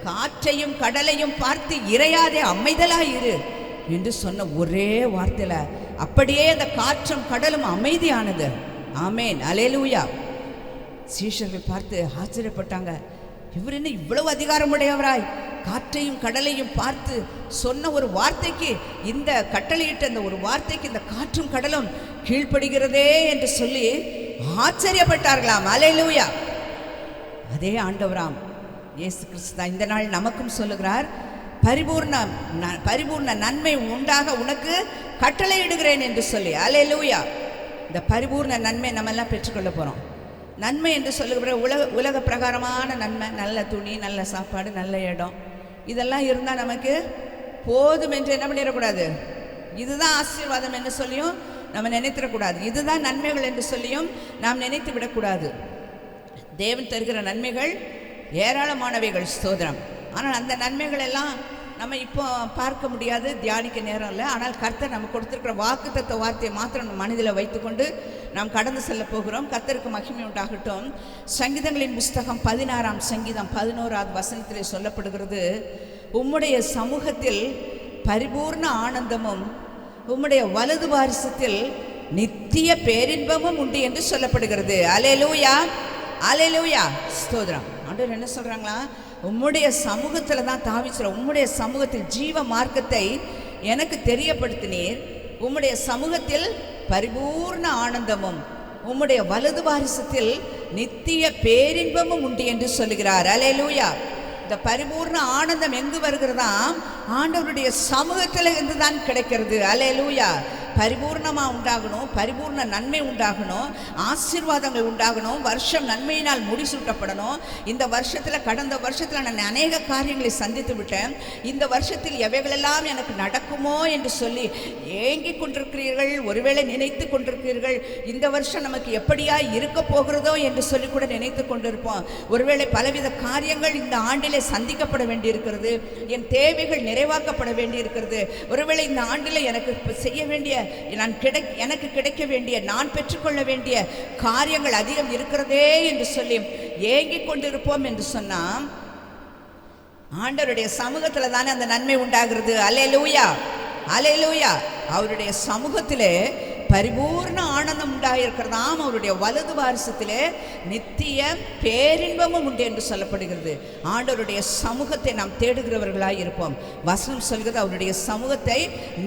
C: காற்றையும் கடலையும் பார்த்து இறையாதே, அமைதலாயிரு என்று சொன்ன ஒரே வார்த்தையில் அப்படியே அந்த காற்றும் கடலும் அமைதியானது. ஆமேன். அல்லேலூயா. சீஷர்கள் பார்த்து ஆச்சரியப்பட்டாங்க. இவர் என்ன இவ்வளவு அதிகாரமுடையவராய் காற்றையும் கடலையும் பார்த்து சொன்ன ஒரு வார்த்தைக்கு, இந்த கட்டளையிட்ட அந்த ஒரு வார்த்தைக்கு இந்த காற்றும் கடலும் கீழ்ப்படுகிறதே என்று சொல்லி ஆச்சரியப்பட்டார்களாம். அல்லேலூயா. அதே ஆண்டவராம் இயேசு கிறிஸ்து இந்த நாள் நமக்கும் சொல்லுகிறார், பரிபூர்ண நன்மை உண்டாக உனக்கு கட்டளையிடுகிறேன் என்று சொல்லி. அல்லேலூயா. இந்த பரிபூர்ண நன்மை நம்ம எல்லாம் பெற்றுக்கொள்ள போகிறோம். நன்மை என்று சொல்லுகிற உலக பிரகாரமான நன்மை, நல்ல துணி, நல்ல சாப்பாடு, நல்ல இடம், இதெல்லாம் இருந்தால் நமக்கு போதும் என்று என்ன பண்ணிடக்கூடாது? இதுதான் ஆசீர்வாதம் என்று சொல்லியும் நம்ம நினைத்திடக்கூடாது. இதுதான் நன்மைகள் என்று சொல்லியும் நாம் நினைத்து விடக்கூடாது. தேவன் தருகிற நன்மைகள் ஏராளமானவைகள். ஸ்தோத்திரம். ஆனால் அந்த நன்மைகள் எல்லாம் நம்ம இப்போ பார்க்க முடியாது, தியானிக்க நேரம் இல்லை. ஆனால் கர்த்தர் நம்ம கொடுத்துருக்கிற வாக்குத்தத்த வார்த்தையை மாத்திரம் நம்ம மனதில் வைத்துக்கொண்டு நாம் கடந்து செல்ல போகிறோம். கர்த்தருக்கு மகிமை உண்டாகட்டும். சங்கீதங்களின் புஸ்தகம் 16ஆம் சங்கீதம் 11வது வசனத்திலே சொல்லப்படுகிறது, உம்முடைய சமூகத்தில் பரிபூர்ண ஆனந்தமும் உம்முடைய வலது பாரிசத்தில் நித்திய பேரின்பமும் உண்டு என்று சொல்லப்படுகிறது. அல்லேலூயா. அல்லேலூயா. ஸ்தோத்திரம். ஆண்டவர் என்ன சொல்கிறாங்களா? உம்முடைய சமூகத்தில் தான் தாவிச்சுற, உம்முடைய சமூகத்தில் ஜீவ மார்க்கத்தை எனக்கு தெரியப்படுத்தினீர். உம்முடைய சமூகத்தில் பரிபூர்ண ஆனந்தமும் உம்முடைய வலது பாரிசத்தில் நித்திய பேரின்பமும் உண்டு என்று சொல்லுகிறார். அல்லேலூயா. இந்த பரிபூர்ண ஆனந்தம் எங்கு வருகிறதா? ஆண்டவருடைய சமூகத்தில் இருந்து தான் கிடைக்கிறது. அல்லேலூயா. பரிபூர்ணமாக உண்டாகணும், பரிபூர்ண நன்மை உண்டாகணும், ஆசீர்வாதங்கள் உண்டாகணும், வருஷம் நன்மையினால் முடிசூட்டப்படணும். இந்த வருஷத்தில், கடந்த வருஷத்தில் நான் அநேக காரியங்களை சந்தித்து விட்டேன். இந்த வருஷத்தில் எவைகளெல்லாம் எனக்கு நடக்குமோ என்று சொல்லி ஏங்கி கொண்டிருக்கிறீர்கள், ஒருவேளை நினைத்து கொண்டிருக்கிறீர்கள். இந்த வருஷம் நமக்கு எப்படியா இருக்க போகிறதோ என்று சொல்லி கூட நினைத்து கொண்டிருப்போம். ஒருவேளை பலவித காரியங்கள் இந்த ஆண்டிலே சந்திக்கப்பட வேண்டியிருக்கிறது, என் தேவைகள் நிறைவாக்கப்பட வேண்டியிருக்கிறது. ஒருவேளை இந்த ஆண்டில் எனக்கு செய்ய வேண்டிய, எனக்கு கிடைக்க வேண்டிய, நான் பெற்றுக்கொள்ள வேண்டிய காரியங்கள் அதிகம் இருக்கிறதே என்று சொல்லி ஏங்கிக் கொண்டிருப்போம் என்று சொன்னால் ஆண்டவருடைய சமூகத்தில் தானே அந்த நன்மை உண்டாகிறது. அல்லேலூயா. அல்லேலூயா. அவருடைய சமூகத்திலே பரிபூர்ண ஆனந்தம் உண்டாயிருக்கிறதாம். அவருடைய வலது வாரிசத்திலே நித்திய பேரின்பமும் உண்டு என்று சொல்லப்படுகிறது. ஆண்டவருடைய சமூகத்தை நாம் தேடுகிறவர்களாய் இருப்போம். வசனம் சொல்கிறது, அவருடைய சமூகத்தை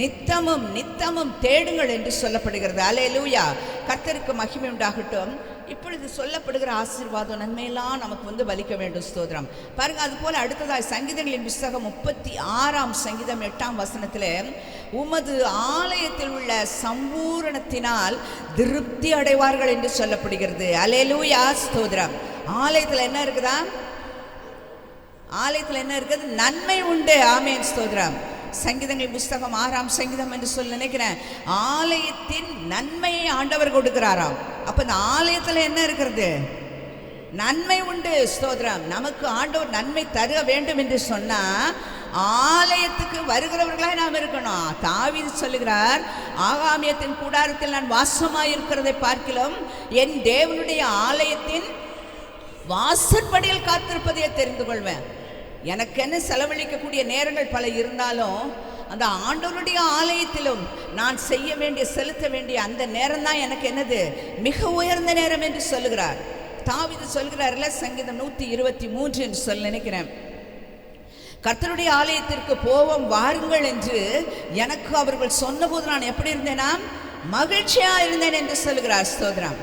C: நித்தமும் நித்தமும் தேடுங்கள் என்று சொல்லப்படுகிறது. அல்லேலூயா. கர்த்தருக்கு மகிமை உண்டாகட்டும். இப்பொழுது சொல்லப்படுகிற ஆசீர்வாதம் நன்மையெல்லாம் நமக்கு பலிக்க வேண்டும். ஸ்தோத்திரம். பாருங்க, அது போல அடுத்ததாய் சங்கீதங்களின் புஸ்தகம் 36ஆம் சங்கீதம் 8ஆம் வசனத்தில், உமது ஆலயத்தில் உள்ள சம்பூரணத்தினால் திருப்தி அடைவார்கள் என்று சொல்லப்படுகிறது. அல்லேலூயா. ஸ்தோத்திரம். ஆலயத்தில் என்ன இருக்குதா? ஆலயத்தில் என்ன இருக்குது? நன்மை உண்டு. ஆமேன். ஸ்தோத்திரம். சங்கீதங்கள் புஸ்தகம் 6ஆம் சங்கீதம் என்று சொல்லி நினைக்கிறேன். ஆலயத்தின் நன்மையை ஆண்டவர் கொடுக்கிறாராம். அப்ப இந்த ஆலயத்துல என்ன இருக்கிறது? நன்மை உண்டு. ஸ்தோத்திரம். நமக்கு ஆண்டவர் நன்மை தர வேண்டும் என்று சொன்னா ஆலயத்துக்கு வருகிறவர்களாக நாம் இருக்கணும். தாவீது சொல்லுகிறார், ஆகாமியத்தின் கூடாரத்தில் நான் வாசமாயிருக்கிறதை பார்க்கிலும் என் தேவனுடைய ஆலயத்தின் வாசற்படியில் காத்திருப்பதையே தெரிந்து கொள்வேன். எனக்கு என்ன செலவழிக்கக்கூடிய நேரங்கள் பல இருந்தாலும் அந்த ஆண்டவருடைய ஆலயத்திலும் நான் செய்ய வேண்டிய செலுத்த வேண்டிய அந்த நேரம் தான் எனக்கு என்னது? மிக உயர்ந்த நேரம் என்று சொல்லுகிறார். தாவீது சொல்கிறார்ல, சங்கீதம் 123 என்று சொல்ல நினைக்கிறேன், கர்த்தருடைய ஆலயத்திற்கு போவோம் வாருங்கள் என்று எனக்கு அவர்கள் சொன்னபோது நான் எப்படி இருந்தேனா? மகிழ்ச்சியா இருந்தேன் என்று சொல்லுகிறார். ஸ்தோத்திரம்.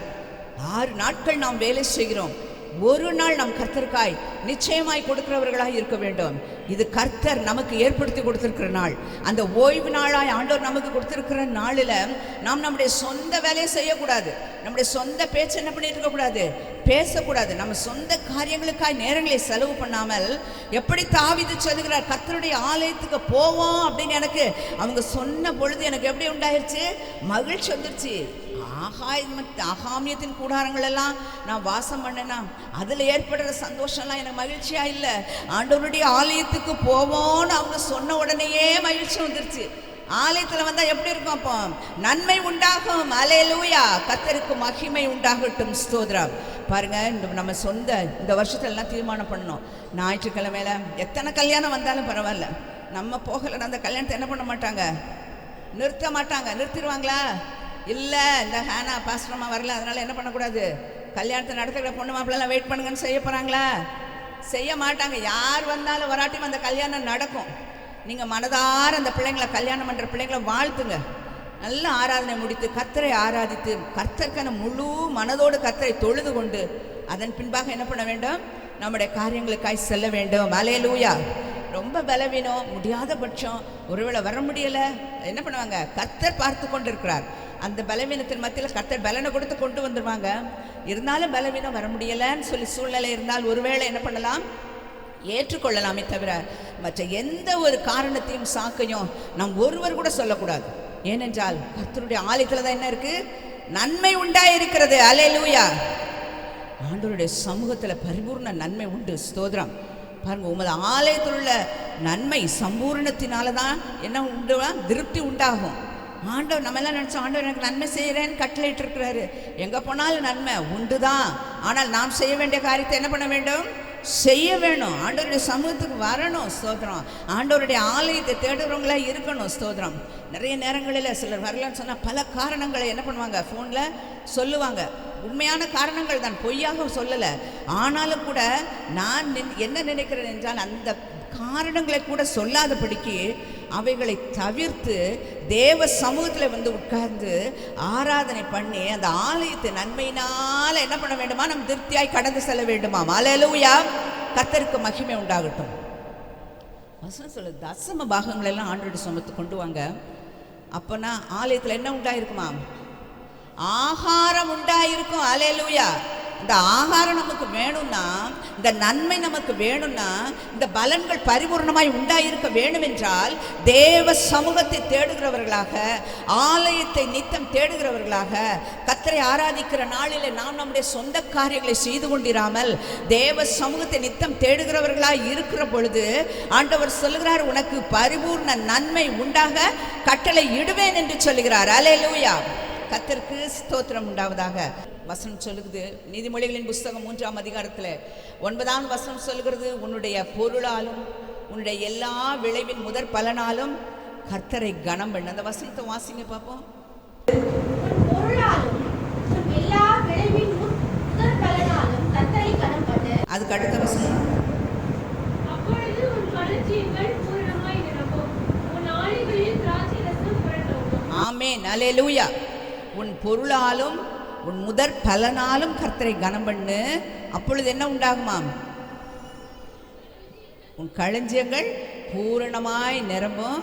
C: 6 நாட்கள் நாம் வேலை செய்கிறோம். ஒரு நாள் நாம் கர்த்தருக்காய் நிச்சயமாய் கொடுக்கிறவர்களாக இருக்க வேண்டும். இது கர்த்தர் நமக்கு ஏற்படுத்தி கொடுத்திருக்கிற நாள். அந்த ஓய்வு நாளாய் ஆண்டவர் நமக்கு கொடுத்திருக்கிற நாளில் நாம் நம்முடைய சொந்த வேலையை செய்யக்கூடாது. நம்முடைய சொந்த பேச்சு என்ன பண்ணிட்டு இருக்கக்கூடாது? பேசக்கூடாது. நம்ம சொந்த காரியங்களுக்காய் நேரங்களை செலவு பண்ணாமல், எப்படி தாவீது சொல்லுகிறார், கர்த்தருடைய ஆலயத்துக்கு போவோம் அப்படின்னு எனக்கு அவங்க சொன்ன பொழுது எனக்கு எப்படி உண்டாயிருச்சு? மகிழ்ச்சி வந்துருச்சு. ஆகாமியத்தின் கூடாரங்கள் எல்லாம் நான் வாசம் பண்ணேன்னா அதில் ஏற்படுற சந்தோஷம்லாம் எனக்கு மகிழ்ச்சியா இல்லை. ஆண்டவருடைய ஆலயத்துக்கு போவோம்னு அவங்க சொன்ன உடனேயே மகிழ்ச்சி வந்துருச்சு. ஆலயத்தில் வந்தால் எப்படி இருக்கும்? அப்போ நன்மை உண்டாகும். அல்லேலூயா. கர்த்தருக்கு மகிமை உண்டாகட்டும். ஸ்தோத்திரம். பாருங்க, நம்ம சொந்த இந்த வருஷத்துலலாம் தீர்மானம் பண்ணணும். ஞாயிற்றுக்கிழமையில எத்தனை கல்யாணம் வந்தாலும் பரவாயில்ல, நம்ம போகலைன்னா அந்த கல்யாணத்தை என்ன பண்ண மாட்டாங்க? நிறுத்த மாட்டாங்க. நிறுத்திடுவாங்களா? இல்லை, இந்த ஹேனா பாஸ்டர்மா வரல அதனால என்ன பண்ணக்கூடாது? கல்யாணத்தை நடத்துகிற பொண்ணு மாப்பிள்ளலாம் வெயிட் பண்ணுங்கன்னு செய்ய போகிறாங்களா? செய்ய மாட்டாங்க. யார் வந்தாலும் வராட்டியும் அந்த கல்யாணம் நடக்கும். நீங்கள் மனதார அந்த பிள்ளைங்களை, கல்யாணம் பண்ணுற பிள்ளைங்களை வாழ்த்துங்க. நல்ல ஆராதனை முடித்து கர்த்தரை ஆராதித்து கர்த்தருக்கான முழு மனதோடு கர்த்தரை தொழுது கொண்டு அதன் பின்பாக என்ன பண்ண வேண்டும்? நம்முடைய காரியங்களுக்காய் செல்ல வேண்டும். அல்லேலூயா. ரொம்ப பலவீனம், முடியாத பட்சம், ஒருவேளை வர முடியலை, என்ன பண்ணுவாங்க? கர்த்தர் பார்த்து கொண்டு இருக்கிறார். அந்த பலவீனத்தின் மத்தியில் கர்த்தர் பலனை கொடுத்து கொண்டு வந்துடுவாங்க. இருந்தாலும் பலவீனம் வர முடியலைன்னு சொல்லி சூழ்நிலை இருந்தால் ஒருவேளை என்ன பண்ணலாம்? ஏற்றுக்கொள்ளலாமே தவிர மற்ற எந்த ஒரு காரணத்தையும் சாக்கையும் நாம் ஒருவர் கூட சொல்லக்கூடாது. ஏனென்றால் கர்த்தருடைய ஆலயத்தில் தான் என்ன இருக்கு? நன்மை உண்டாயிருக்கிறது. அல்லேலூயா. ஆண்டவருடைய சமூகத்தில் பரிபூர்ண நன்மை உண்டு. ஸ்தோத்திரம். பாருங்க, உமது ஆலயத்தில் உள்ள நன்மை சம்பூர்ணத்தினால தான் என்ன உண்டு? திருப்தி உண்டாகும். ஆண்டவர் நம்ம எல்லாம் நினச்சோம், ஆண்டவர் எனக்கு நன்மை செய்கிறேன்னு கட்டளையிட்டு இருக்கிறாரு. எங்கே போனாலும் நன்மை உண்டு தான். ஆனால் நாம் செய்ய வேண்டிய காரியத்தை என்ன பண்ண வேண்டும்? செய்ய வேணும். ஆண்டவருடைய சமூகத்துக்கு வரணும். ஸ்தோத்திரம். ஆண்டவருடைய ஆலயத்தை தேடுறவங்களா இருக்கணும். ஸ்தோத்திரம். நிறைய நேரங்களில் சிலர் வரலன்னு சொன்னால் பல காரணங்களை என்ன பண்ணுவாங்க? ஃபோனில் சொல்லுவாங்க. உண்மையான காரணங்கள் தான், பொய்யாக சொல்லலை. ஆனாலும் கூட நான் என்ன நினைக்கிறேன் என்றால், அந்த காரணங்களை கூட சொல்லாதபடிக்கு அவைகளை தவிர்த்து தேவ சமூகத்தில் வந்து உட்கார்ந்து ஆராதனை பண்ணி அந்த ஆலயத்தை நன்மையினால் என்ன பண்ண வேண்டுமா? நம்ம திருப்தியாய் கடந்து செல்ல வேண்டுமா? அல்லேலூயா. கர்த்தருக்கு மகிமை உண்டாகட்டும். வசனம் சொல்ல, தசம பாகங்கள் எல்லாம் ஆண்டவருடைய சமூகத்துக்கு கொண்டு வாங்க. அப்போனா ஆலயத்தில் என்ன உண்டாயிருக்குமா? ஆகாரம் உண்டாயிருக்கும். அல்லேலூயா. இந்த ஆகாரம் நமக்கு வேணும்னா, இந்த நன்மை நமக்கு வேணும்னா, இந்த பலன்கள் பரிபூர்ணமாய் உண்டாயிருக்க வேண்டும் என்றால் தேவ சமூகத்தை தேடுகிறவர்களாக, ஆலயத்தை நித்தம் தேடுகிறவர்களாக, கர்த்தரை ஆராதிக்கிற நாளிலே நாம் நம்முடைய சொந்த காரியங்களை செய்து கொண்டிராமல் தேவ சமூகத்தை நித்தம் தேடுகிறவர்களாக இருக்கிற பொழுது ஆண்டவர் சொல்லுகிறார், உனக்கு பரிபூர்ண நன்மை உண்டாக கட்டளை இடுவேன் என்று சொல்லுகிறார். அல்லேலூயா. கர்த்தருக்கு ஸ்தோத்திரம் உண்டாவதாக. வசனம் சொல்லுகிறது, நீதிமொழிகளின் புஸ்தகம் 3ஆம் அதிகாரத்தில் 9ஆம் வசனம் சொல்லுகிறது, உன்னுடைய பொருளாலும் உன்னுடைய எல்லா விளைவின் முதற் பலனாலும் கர்த்தரை கனம் பண்ணு. அந்த வசனத்தை வாசிங்க பார்ப்போம். அதுக்கு அடுத்த வசனம், ஆமென். அல்லேலூயா. உன் பொருளாலும் உன் முதற் பலனாலும் கர்த்தரை கனம் பண்ணு. அப்பொழுது என்ன உண்டாகுமாம்? உன் களஞ்சியங்கள் பூரணமாய் நிரம்பும்,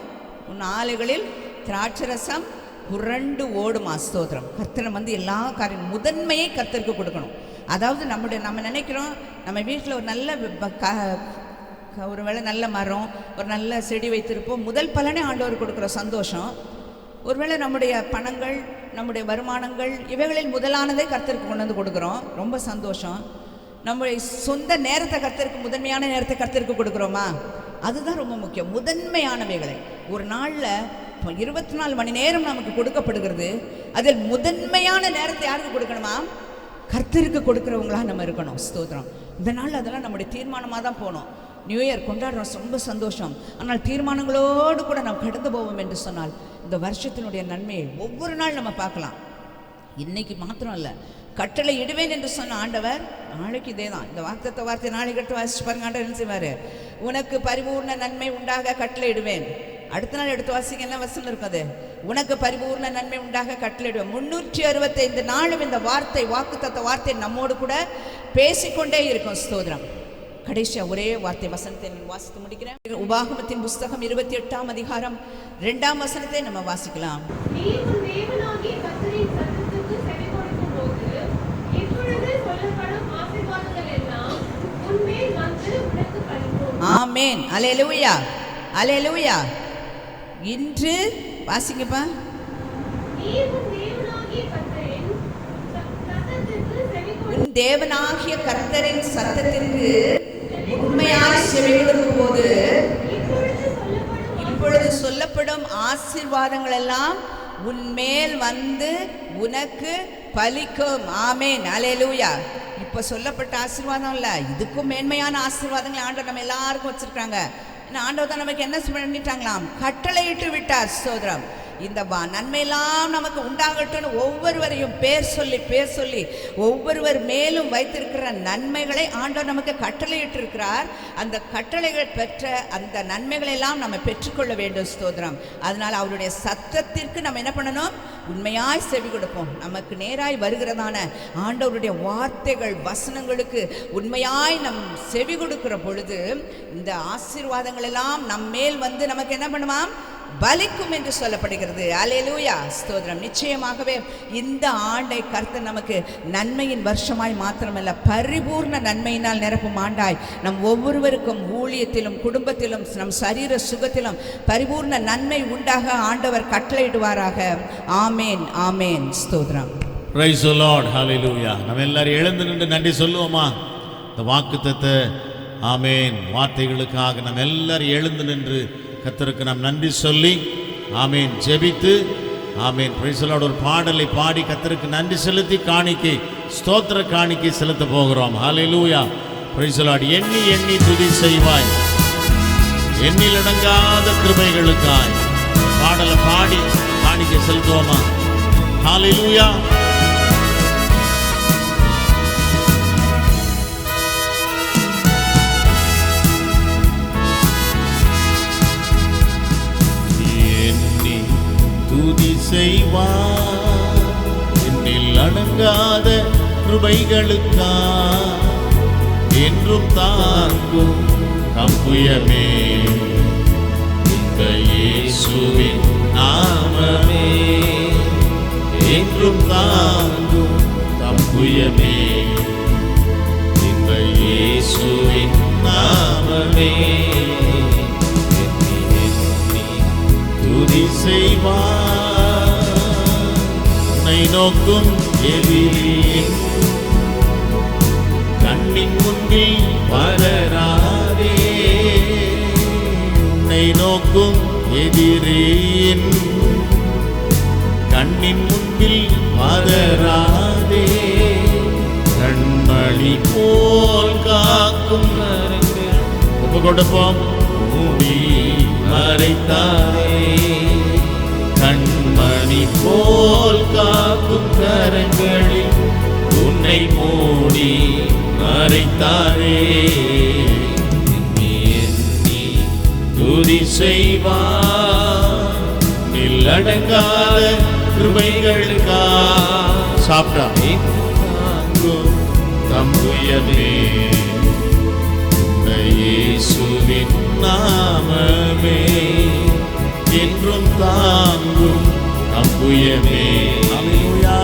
C: உன் ஆலைகளில் திராட்சரசம் புரண்டு ஓடுமா. ஸ்தோத்திரம். கர்த்தரை வந்து எல்லா காரியம் முதன்மையை கர்த்தருக்கு கொடுக்கணும். அதாவது நம்ம நினைக்கிறோம், நம்ம வீட்டில் ஒரு நல்ல ஒருவேளை நல்ல மரம், ஒரு நல்ல செடி வைத்திருப்போம். முதல் பலனே ஆண்டவர் கொடுக்குற சந்தோஷம். ஒருவேளை நம்முடைய பணங்கள், நம்முடைய வருமானங்கள், இவைகளில் முதலானதை கர்த்தருக்கு கொண்டு வந்து கொடுக்குறோம், ரொம்ப சந்தோஷம். நம்முடைய சொந்த நேரத்தை கர்த்தருக்கு, முதன்மையான நேரத்தை கர்த்தருக்கு கொடுக்குறோமா, அதுதான் ரொம்ப முக்கியம். முதன்மையானவைகளை ஒரு நாளில் 24 மணி நேரம் நமக்கு கொடுக்கப்படுகிறது. அதில் முதன்மையான நேரத்தை யாருக்கு கொடுக்கணுமா? கர்த்தருக்கு கொடுக்குறவங்களா நம்ம இருக்கணும். ஸ்தோத்திரம். இந்த நாள் அதெல்லாம் நம்முடைய தீர்மானமாக தான் போகணும். நியூ இயர் கொண்டாடுறோம், ரொம்ப சந்தோஷம். ஆனால் தீர்மானங்களோடு கூட நாம் கடந்து போவோம் என்று சொன்னால் இந்த வருஷத்தினுடைய நன்மையை ஒவ்வொரு நாள் நம்ம பார்க்கலாம். இன்னைக்கு மாத்திரம் இல்லை, கட்டளை இடுவேன் என்று சொன்ன ஆண்டவர் நாளைக்கு இதே தான். இந்த வார்த்தை நாளைக்கு எடுத்து வாசிச்சு பாருங்க. ஆண்டவர் என்ன செய்வார்? உனக்கு பரிபூர்ண நன்மை உண்டாக கட்டளை இடுவேன். அடுத்த நாள் எடுத்து வாசிக்க என்ன வசனம் இருக்குது? உனக்கு பரிபூர்ண நன்மை உண்டாக கட்டளையிடுவேன். 365 நாளும் இந்த வார்த்தை, வாக்குத்தத்த வார்த்தை நம்மோடு கூட பேசிக்கொண்டே இருக்கும். ஸ்தோத்திரம். கடைசியா ஒரே வார்த்தை வசனத்தை நான் வாசித்து முடிக்கிறேன். உபாகமத்தின் புஸ்தகம் 28ஆம் அதிகாரம் 2ஆம் வசனத்தை நம்ம வாசிக்கலாம். ஆமென். அல்லேலூயா, அல்லேலூயா. இன்று வாசிங்கப்பா. உன் தேவனாகிய கர்த்தரின் சத்தத்திற்கு உண்மையாய் செவிகொடுக்கும் போது இப்பொழுது சொல்லப்படும் ஆசீர்வாதங்கள் எல்லாம் உன்மேல் வந்து உனக்கு பலிக்கும். ஆமென். அல்லேலூயா. இப்ப சொல்லப்பட்ட ஆசீர்வாதம் இல்ல, இதுக்கும் மேன்மையான ஆசீர்வாதங்களை ஆண்டவர் நம்ம எல்லாருக்கும் வச்சிருக்காங்க. ஆண்டவர் தான் நமக்கு என்ன பண்ணிட்டாங்களாம்? கட்டளையிட்டு விட்டார். ஸ்தோத்திரம். இந்த நன்மையெல்லாம் நமக்கு உண்டாகட்டும். ஒவ்வொருவரையும் பேர் சொல்லி ஒவ்வொருவர் மேலும் வைத்திருக்கிற நன்மைகளை ஆண்டவர் நமக்கு கட்டளையிட்டு இருக்கிறார். அந்த கட்டளைகள் பெற்ற அந்த நன்மைகளை எல்லாம் நம்ம பெற்றுக்கொள்ள வேண்டும். ஸ்தோத்திரம். அதனால் அவருடைய சத்தத்திற்கு நம்ம என்ன பண்ணணும்? உண்மையாய் செவி கொடுப்போம். நமக்கு நேராய் வருகிறதான ஆண்டவருடைய வார்த்தைகள், வசனங்களுக்கு உண்மையாய் நம் செவி கொடுக்கிற பொழுது இந்த ஆசீர்வாதங்கள் எல்லாம் நம் மேல் வந்து நமக்கு என்ன பண்ணுவாம்? பலிக்கும் என்று சொல்லப்படுகிறது. அல்லேலூயா, ஸ்தோத்திரம். நிச்சயமாகவே இந்த ஆண்டை கர்த்தர் நமக்கு நன்மையின் வருஷமாய் மாத்திரமல்ல, பரிபூர்ண நன்மையினால் நிரப்பும் ஆண்டாய் நம் ஒவ்வொருவருக்கும் ஊழியத்திலும், குடும்பத்திலும், நம் சரீர சுகத்திலும் பரிபூர்ண நன்மை உண்டாக ஆண்டவர் கட்டளையிடுவாராக. Amen, amen. ஸ்தோத்திரம்.
A: Praise the Lord. ஹல்லேலூயா. நம்ம எல்லாரும் எழுந்து நின்று நன்றி சொல்லுவோமா? இந்த வாக்குத்தத்த ஆமேன் வார்த்தைகளுக்காக நம்ம எல்லாரும் எழுந்து நின்று கர்த்தருக்கு நாம் நன்றி சொல்லி ஆமேன் ஜெபித்து ஆமேன் பிரைஸ் தி லார்ட் ஒரு பாடலை பாடி கர்த்தருக்கு நன்றி செலுத்தி காணிக்கை, ஸ்தோத்திர காணிக்கை செலுத்த போகிறோம். ஹல்லேலூயா. Praise the Lord. எண்ணி எண்ணி துதி செய்வாய் எண்ணில் அடங்காத கிருபைகளுக்காய் பாடலை பாடி காணிக்கை செலுத்துவோமா? ஹல்லேலூயா. துதி செய்வார் என்னில் அடங்காத கிருபைகளுக்கா என்றும் தாங்கும் தம்புயமே இந்த இயேசுவின் நாமமே என்றும் தாங்கும் தம்புயமே இந்த இயேசுவின் நாமமே துதி செய்வார் உன்னை நோக்கும் எதிரியின் கண்ணின் முன்பில் பலராதே உன்னை நோக்கும் எதிரியின் கண்ணின் முன்பில் பலராதே கண்மணி போல் காக்கும் ஒப்பு கொடுப்போம் மூடி மறைத்தாரே கண்மணி போல் காக்கும் கரங்களில் உன்னை மூடி மறைத்தாரே எண்ணி துதி செய்வார் நில்லடங்காத கிருபைகளுக்கா சாப்பிட்டா தம்புயமே இயேசுவின் நாமமே என்றும் தாங்கும் தம்புயமே. அல்லேலூயா.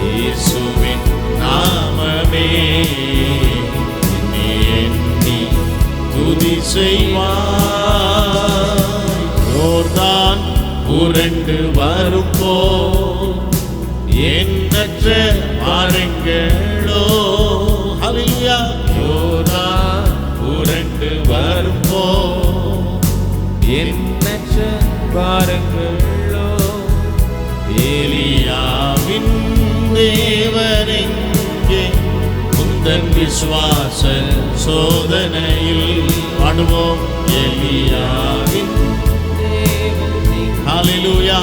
A: இயேசுவின் நாமமே எண்ணி துதி செய்வாய். யோர்தான் புரண்டு வரும்போ எண்ணற்ற பாருங்களோ. ஹல்லேலூயா. யோர்தான் புரண்டு வரும்போ
B: எண்ணற்ற பாருங்களோ.
A: ஏலியாவின் தேவனெங்கே உந்தன் விசுவாச சோதனையில் பாடுவோம். எலியாவின் ஹல்லேலூயா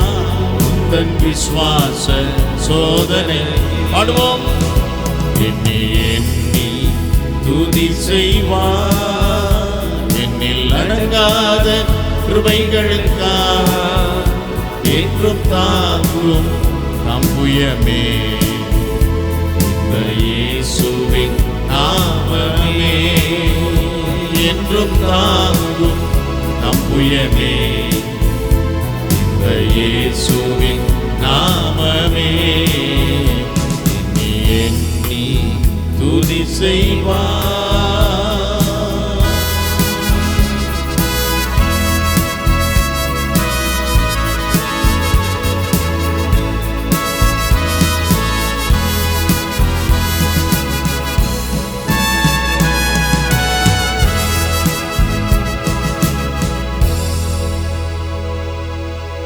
A: உந்தன் விசுவாச சோதனை பாடுவோம். எண்ணி எண்ணி துதி செய்வார். என்னில் அடங்காத கிருபைகளுக்காக என்றும் தாங்கும் நம்புயமே இந்த இயேசுவின் நாமமே. என்றும் தாங்கும் நம்புயமே இந்த இயேசுவின் நாமமே. எண்ணி எண்ணி துதி செய்வார்.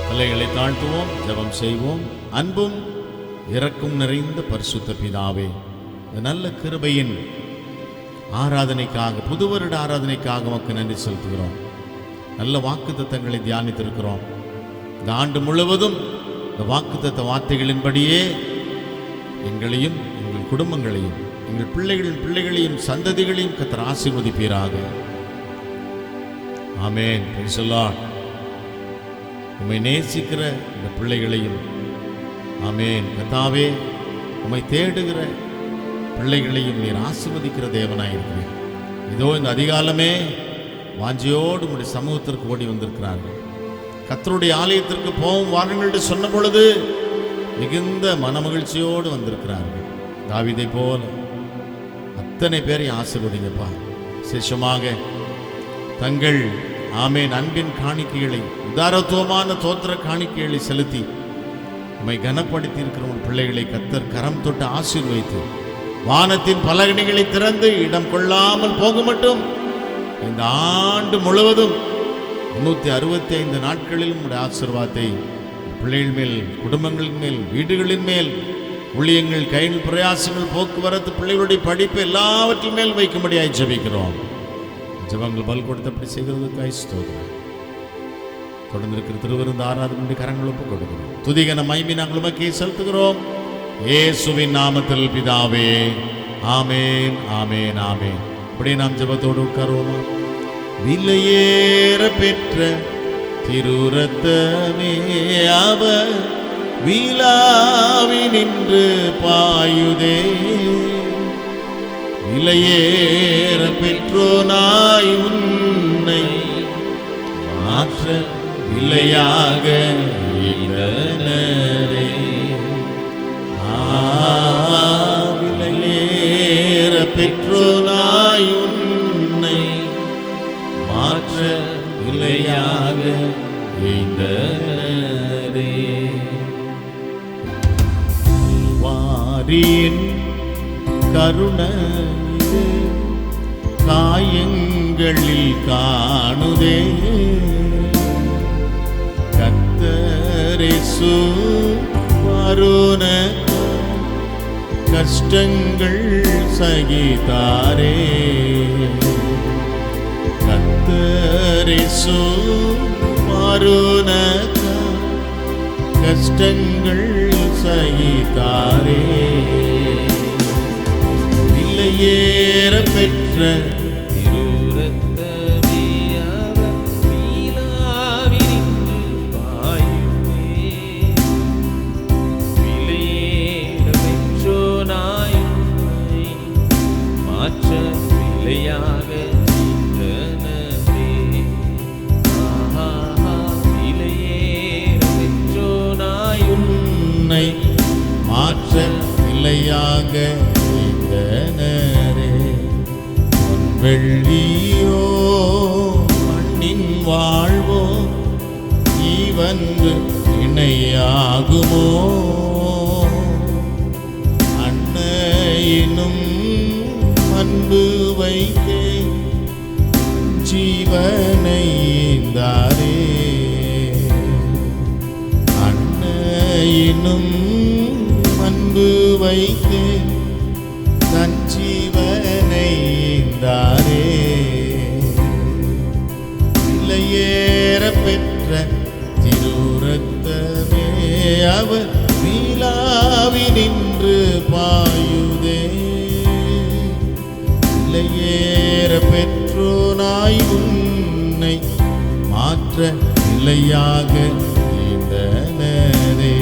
A: தலைகளை தாழ்த்துவோம், ஜெபம் செய்வோம். அன்பும் இரக்கம் நிறைந்த பரிசுத்த பிதாவே, இந்த நல்ல கிருபையின் ஆராதனைக்காக, புது வருட ஆராதனைக்காக உமக்கு நன்றி செலுத்துகிறோம். நல்ல வாக்குத்தத்தங்களை தியானித்திருக்கிறோம். இந்த ஆண்டு முழுவதும் இந்த வாக்குத்தத்த வார்த்தைகளின்படியே எங்களையும் எங்கள் குடும்பங்களையும் எங்கள் பிள்ளைகளையும் சந்ததிகளையும் கர்த்தர் ஆசீர்வதிப்பீராக. ஆமென். Praise the Lord. உம்மை நேசிக்கிற இந்த பிள்ளைகளையும், ஆமென் கர்த்தாவே, உம்மை தேடுகிற பிள்ளைகளையும் நீர் ஆசீர்வதிக்கிற தேவனாயிருக்கிறீர். இதோ இந்த அதிகாலமே வாஞ்சியோடு உம்முடைய சமூகத்திற்கு ஓடி வந்திருக்கிறார்கள். கர்த்தருடைய ஆலயத்திற்கு போகும் வாருங்கள் என்று சொன்ன பொழுது மிகுந்த மனமகிழ்ச்சியோடு வந்திருக்கிறார்கள். தாவீதை போல அத்தனை பேரை ஆசீர்வதிங்கப்பா. விசேஷமாக தங்கள் ஆமென் அன்பின் காணிக்கைகளை, உதாரத்துவமான தோத்திர காணிக்கைகளை செலுத்தி உம்மை கனப்படுத்தி இருக்கிற உன் பிள்ளைகளை கர்த்தர் கரம் தொட்டு ஆசீர்வதித்து வானத்தின் பலகணிகளை திறந்து இடம் கொள்ளாமல் போக மட்டும் இந்த ஆண்டு முழுவதும் 365 நாட்களிலும் உடைய ஆசீர்வாதத்தை பிள்ளைகள் மேல், குடும்பங்களின் மேல், வீடுகளின் மேல், ஊழியங்கள், கையில் பிரயாசங்கள், போக்குவரத்து, பிள்ளைகளுடைய படிப்பு எல்லாவற்றின் மேல் வைக்கும்படியாய் ஜெபிக்கிறோம். ஜெபங்கள் பல் கொடுத்தபடி செய்கிறதுக்காய் ஸ்தோத்திரம். தொடர்ந்து இருக்கிற திருவிருந்து ஆராதனை கரங்கள் ஒப்புக் கொடுக்கிறோம். துதிகன மகிமை நாங்கள் உமக்கே செலுத்துகிறோம். இயேசுவின் நாமத்தில் பிதாவே, ஆமென், ஆமென், ஆமென். அப்படியே நாம் ஜெபத்தோடு உட்காருவோமா? விலையேற பெற்ற திருரத்தமே அவர் வீலாவி நின்று பாயுதே. விலையேற பெற்றோனாய் உன்னை மாற்ற விலையாக இழந்தனரே. விலையேற பெற்றோனாய் உன்னை மாற்ற விலையாக இழந்தனரே. வாரியின் கருணை காயங்களில் காணுதே. கர்த்தரேசு வருண கஷ்டங்கள் சகித்தாரே. கர்த்தரேசு வருண கஷ்டங்கள் சகித்தாரே. விலையேற பெற்ற மாற்ற நிலையாக வெள்ளியோ மண்ணின் வாழ்வோ இவன்று இணையாகுமோ? அன்னையினும் அன்பு வைத்தே ஜீவனை ஈந்தாரே. அன்னையினும் அன்பு வைத்தே தன் ஜீவனை ஈந்தாரே. விலையேற பெற்ற திருரத்தமே அவர் மீளாவி நின்று பாயுதே. விலையேற பெற்றோனாய் உன்னை மாற்ற நிலையாக ஈந்தனரே.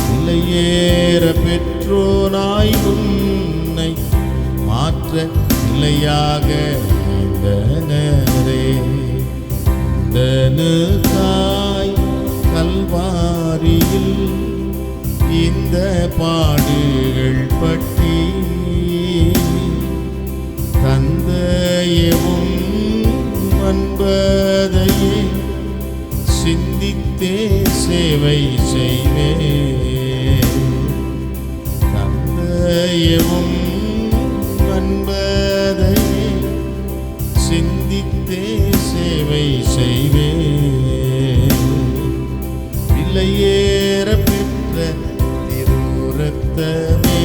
A: விலையேற பெற்றோனாய் உன்னை மாற்ற நிலையாக ஈந்தனரே. தனுக்காய் கல்வாரியில் இந்த பாடுகள் பற்றி தந்தையவும் அன்பதையே சிந்தித்தே சேவை செய்வே. தந்தையவும் அன்பதையே சிந்தித்தே சேவை செய்வே. விலையேற பெற்ற திருரத்தமே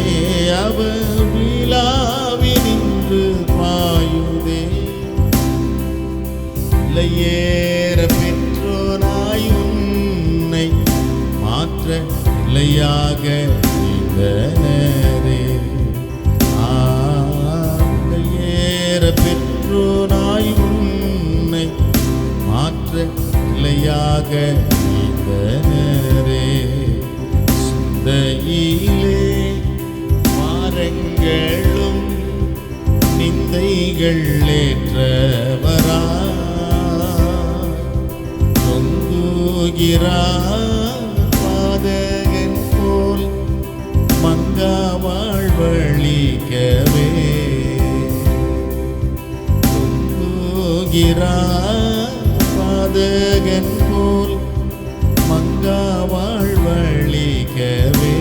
A: அவர் விழாவி நின்று பாயுதே. விலையேற பெற்றோனாய் உன்னை மாற்ற நிலையாக ஈந்தனரே. விலையேற பெற்றோனாய் உன்னை மாற்ற நிலையாக ஈந்தனரே. சிந்தையிலே பாரங்களும் நிந்தைகள் ஏற்றவரா தொங்குகிறார் பாதகன் போல் மங்கா வாழ்வழிக்கவே. தொங்குகிறார் பாதகன் போல் மங்கா வாழ்வழிக்கவே.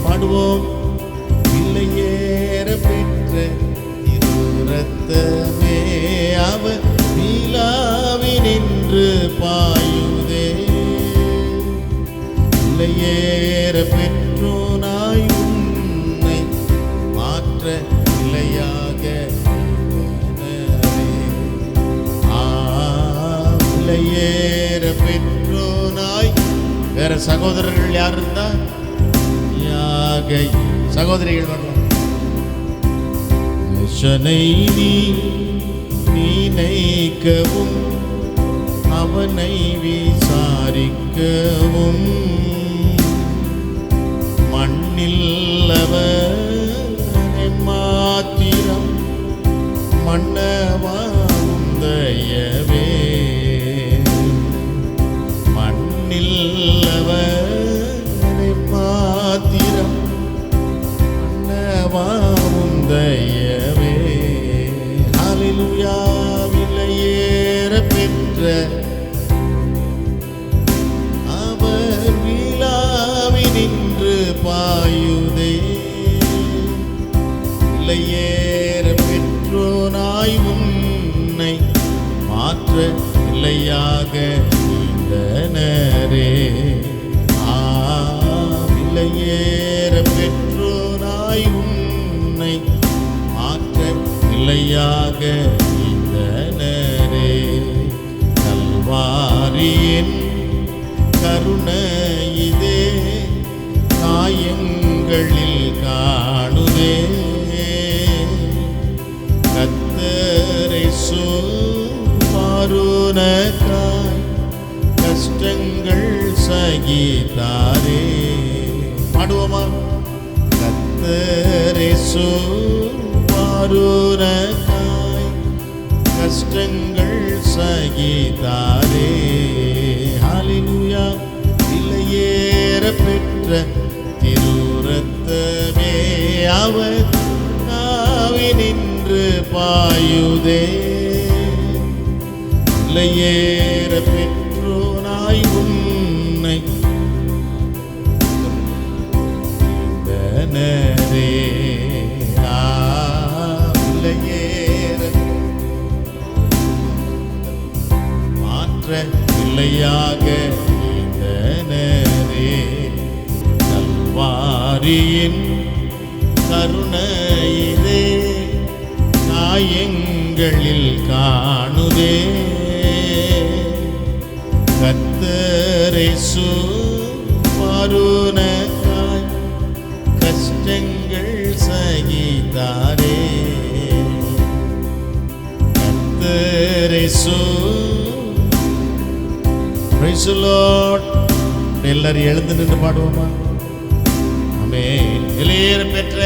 A: பாடுவோம். விலையேற பெற்ற திருரத்தமே அவர் மீளாவி நின்று பாயுதே. விலையேற பெற்றோனாய் உன்னை மாற்ற நிலையாக ஈந்தனரே. விலையேற பெற்றோனாய். வேற சகோதரர்கள் யார் இருந்தா சகோதரிகள் வரலாம். நினைக்கவும் அவனை விசாரிக்கவும் மண்ணில் அவர் மாத்திரம் மன்னவாவும் தயவே. மண்ணில் அவர் மாத்திரம் மன்னவாவும் தயவே. ஹல்லேலூயா. விலையேற பெற்ற அவர் விழாவி நின்று பாயுதே. விலையேற பெற்றோனாய் உன்னை மாற்ற நிலையாக ஈந்தனரே. விலையேற பெற்றோனாய் உன்னை மாற்ற நிலையாக ஈந்தனரே. கல்வாரியின் கருணை இதே காயங்களில் காணுதே. கர்த்தரை மாறுனக்காய் கஷ்டங்கள் சகித்தாரே. பாடுவோமா? கர்த்தரை மாறுனக்காய் கஷ்டங்கள் சகித்தாரே. ஹல்லேலூயா. விலையேற பெற்ற திருரத்தமே அவர் நாவி பாயுதே இல்லையேற பெற்றோனாய் உன்னை இல்லையேற மாற்ற இல்லையாக இதனரே கல்வாரியின் கருணையிலே காயங்களில் காணுதே கர்த்தரேசு மருணக்காய் கஷ்டங்கள் சகித்தாரே கர்த்தரேசு. Praise the Lord. எல்லாரும் எழுந்து நின்று பாடுவோமா? ஆமென். ஏற பெற்ற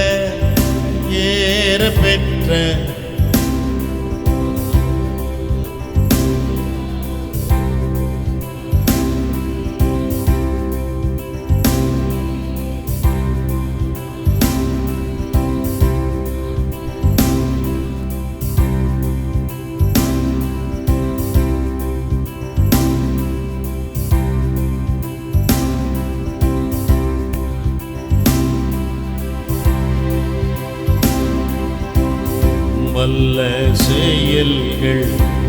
A: வல்ல செயல்கள்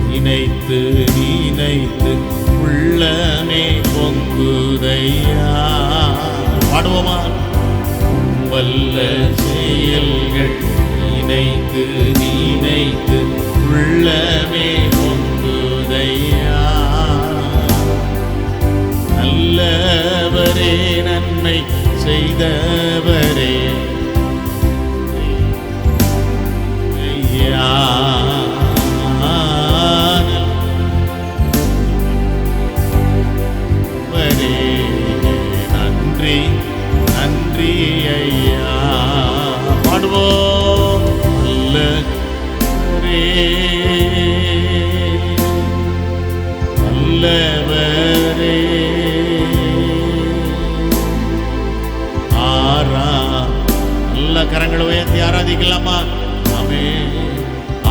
A: நினைத்து நினைத்து உள்ளமே பொங்குதையா. பாடுவோமா? வல்ல செயல்கள் நினைத்து நினைத்து உள்ளமே பொங்குதையா. நல்லவரே நன்மை செய்தவரே நன்றி நன்றி ஐயா. பாடுவோம். நல்லவரே நல்ல கரங்களை உயர்த்தி ஆராதிக்கலாமா?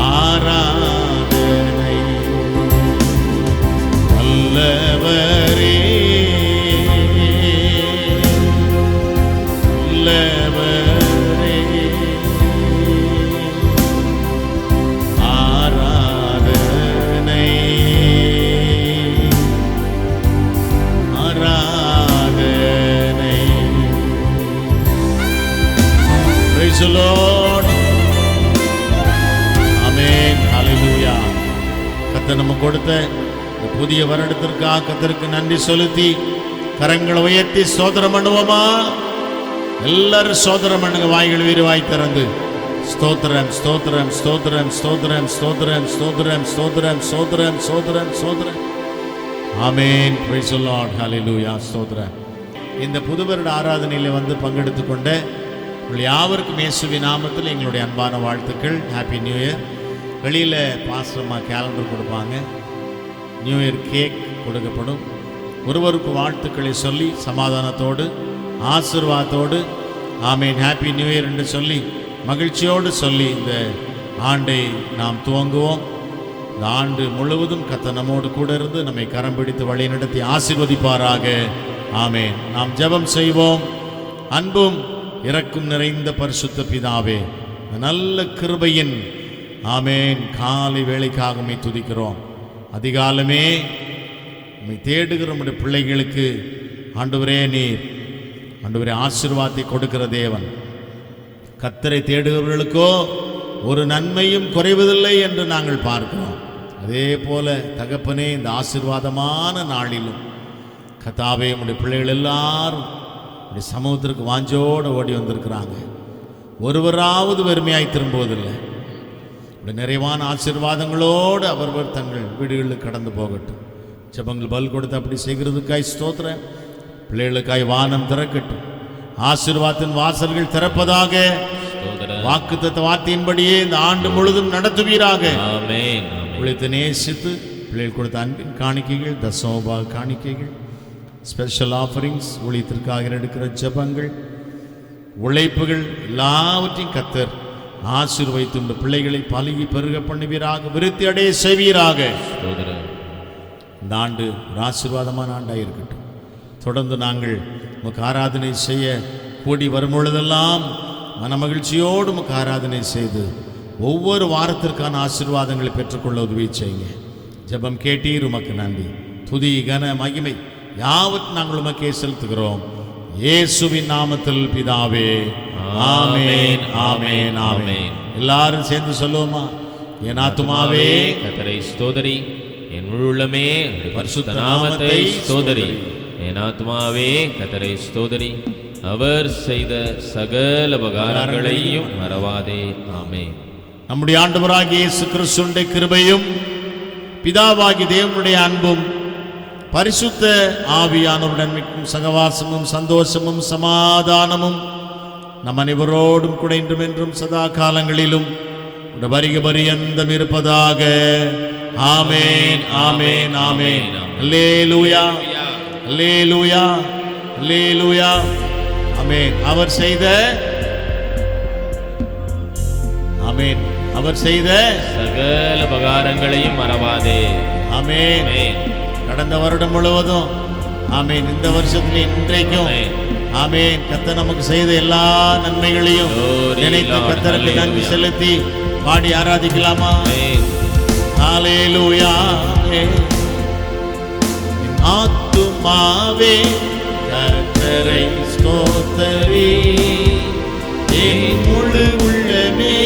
A: ஆராதனை நல்லவரே நல்லவரே ஆராதனை ஆராதனை. Praise the Lord. ஆமென். ஹல்லேலூயா. கர்த்தர் நமக்கு கொடுத்த இந்த புதிய வருடத்திற்காக கர்த்தருக்கு நன்றி செலுத்தி கரங்களை உயர்த்தி ஸ்தோத்திரம் பண்ணுவோமா? எல்லாரும் ஸ்தோத்திரம் பண்ணுங்க. வாய்கள் விரிவாய் திறந்து ஸ்தோத்திரம் ஸ்தோத்திரம் ஸ்தோத்திரம் ஸ்தோத்திரம் ஸ்தோத்திரம் ஸ்தோத்திரம் ஸ்தோத்திரம் ஸ்தோத்திரம் ஸ்தோத்திரம் ஸ்தோத்திரம். Amen. Praise the Lord. Hallelujah. ஸ்தோத்திரம். இந்த புது வருட ஆராதனையில் வந்து பங்கெடுத்து கொண்ட உங்கள் யாவருக்கும் இயேசுவின் நாமத்தில் எங்களுடைய அன்பான வாழ்த்துக்கள். Happy new year. வெளியில் பாஸ்டர்மா கேலண்டர் கொடுப்பாங்க. நியூ இயர் கேக் கொடுக்கப்படும். ஒருவருக்கு வாழ்த்துக்களை சொல்லி சமாதானத்தோடு ஆசீர்வாதத்தோடு ஆமென் ஹாப்பி நியூ இயர் என்று சொல்லி மகிழ்ச்சியோடு சொல்லி இந்த ஆண்டை நாம் துவங்குவோம். இந்த ஆண்டு முழுவதும் கர்த்தர் நம்மோடு கூட இருந்து நம்மை கரம் பிடித்து வழி நடத்தி ஆசீர்வதிப்பாராக. ஆமென். நாம் ஜெபம் செய்வோம். அன்பும் இரக்கும் நிறைந்த பரிசுத்த பிதாவே, நல்ல கிருபையின் ஆமென் காலை வேளைக்காக உம்மை துதிக்கிறோம். அதிகாலமே உம்மை தேடுகிற நம்முடைய பிள்ளைகளுக்கு ஆண்டவரே நீர் ஆண்டவரே ஆசீர்வாதத்தை கொடுக்கிற தேவன். கர்த்தரை தேடுகிறவர்களுக்கோ ஒரு நன்மையும் குறைவதில்லை என்று நாங்கள் பார்க்கிறோம். அதே போல தகப்பனே இந்த ஆசீர்வாதமான நாளிலும் கர்த்தாவே நம்முடைய பிள்ளைகள் எல்லாரும் சமூகத்திற்கு வாஞ்சோடு ஓடி வந்திருக்கிறாங்க. ஒருவராவது வெறுமையாய் திரும்புவதில்லை. நிறைவான ஆசீர்வாதங்களோடு அவர்கள் தங்கள் வீடுகளில் கடந்து போகட்டும். ஜெபங்கள் பல் கொடுத்து அப்படி செய்கிறதுக்காய் ஸ்தோத்திரம். பிள்ளைகளுக்காய் வானம் திறக்கட்டும். ஆசீர்வாதத்தின் வாசல்கள் திறப்பதாக. வாக்குத்தத்த வார்த்தையின்படியே இந்த ஆண்டு முழுதும் நடத்துவீராக. உழைத்து நேசித்து பிள்ளைகள் கொடுத்த அன்பின் காணிக்கைகள், தசமபாக காணிக்கைகள், ஸ்பெஷல் ஆஃபரிங்ஸ், ஊழியத்திற்காக எடுக்கிற ஜெபங்கள், உழைப்புகள் எல்லாவற்றையும் கர்த்தர் ஆசீர்வதித்து உங்கள் பிள்ளைகளை பலுகி பெருக பண்ணுவீராக, விருத்தி அடைய செய்வீராக.
B: ஸ்தோத்திரம்.
A: இந்த ஆண்டு ஒரு ஆசீர்வாதமான ஆண்டாக இருக்கட்டும். தொடர்ந்து நாங்கள் உமக்கு ஆராதனை செய்ய கூடி வரும் பொழுதெல்லாம் மனமகிழ்ச்சியோடு உமக்கு ஆராதனை செய்து ஒவ்வொரு வாரத்திற்கான ஆசீர்வாதங்களை பெற்றுக்கொள்ள உதவி செய்யுங்க. ஜெபம் கேட்டீர், உமக்கு நன்றி. துதி கன மகிமை யாவற்றையும் நாங்கள் உமக்கே செலுத்துகிறோம். இயேசுவின் நாமத்தில் பிதாவே, ஆமென், ஆமென், ஆமென். எல்லாரும் சேர்ந்து சொல்லுவோமா? என் ஆத்துமாவே
B: கர்த்தரை ஸ்தோதரி, என் உள்ளமே பரிசுத்த நாமத்தை ஸ்தோதரி. என் ஆத்துமாவே கர்த்தரை ஸ்தோதரி, அவர் செய்த சகல உபகாரங்களையும் மறவாதே. ஆமென்.
A: நம்முடைய ஆண்டவராகிய இயேசு கிறிஸ்துவின் கிருபையும் பிதாவாகிய தேவனுடைய அன்பும் பரிசுத்த ஆவியானவருடன் மிக்கும் சகவாசமும் சந்தோஷமும் சமாதானமும் நம் அனைவரோடும் கூட இன்றும் என்றும் சதா காலங்களிலும் வருக பரியந்தம் இருப்பதாக. ஆமென், ஆமென், ஆமென். அல்லேலூயா, அல்லேலூயா, அல்லேலூயா. ஆமென். அவர் செய்த ஆமென், அவர் செய்த
B: சகல உபகாரங்களையும் மறவாதே.
A: ஆமென். கடந்த வருடம் முழுவதும் ஆமென், இந்த வருஷத்துல இன்றைக்கும் ஆமென், கர்த்தர் நமக்கு செய்த எல்லா நன்மைகளையும் நினைத்து கர்த்தருக்கு நன்றி செலுத்தி பாடி ஆராதிக்கலாமா? ஹல்லேலூயா. என் ஆத்துமாவே கர்த்தரை ஸ்தோத்தரி, என் முழு உள்ளமே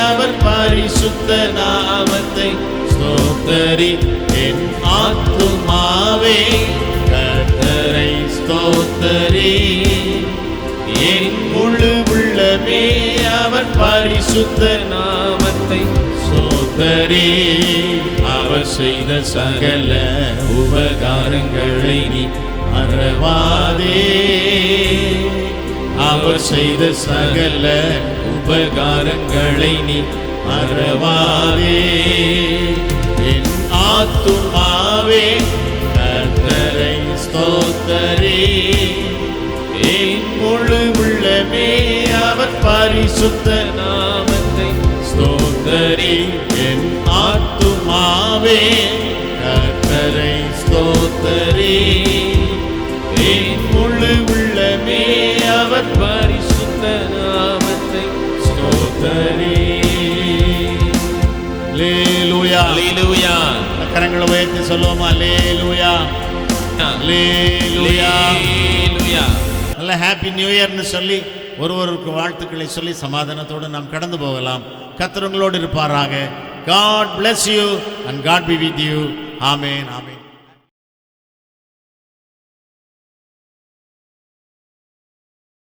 A: அவர் பரிசுத்த நாமத்தை ஸ்தோத்தரி. என் ஆத்துமாவே கர்த்தரை ஸ்தோத்தரி, என் முழு உள்ளமே அவர் பரிசுத்த நாமத்தை ஸ்தோத்தரி. அவர் செய்த சகல உபகாரங்களை நீ மறவாதே. அவர் செய்த சகல உபகாரங்களை நீ மறவாதே. என் ஆத்துமாவே கர்த்தரை ஸ்தோத்தரி, என் முழு உள்ளமே அவர் பரிசுத்த நாமத்தை ஸ்தோத்தரி. என் ஆத்துமாவே கர்த்தரை ஸ்தோத்தரி, என் முழு உள்ளமே அவர் பரிசுத்த நாமத்தை ஸ்தோத்தரி. அல்லேலூயா,
B: அல்லேலூயா.
A: கரங்களை உயர்த்தி சொல்லுவோமா? அல்லேலூயா, அல்லேலூயா,
B: அல்லேலூயா.
A: நல்ல ஹாப்பி நியூ இயர்னு சொல்லி ஒருவருக்கு வாழ்த்துக்களை சொல்லி சமாதானத்தோடு நாம் கடந்து போகலாம். கர்த்தர் உங்களோடு இருப்பாராக. God bless you and God be with you. Amen. Amen.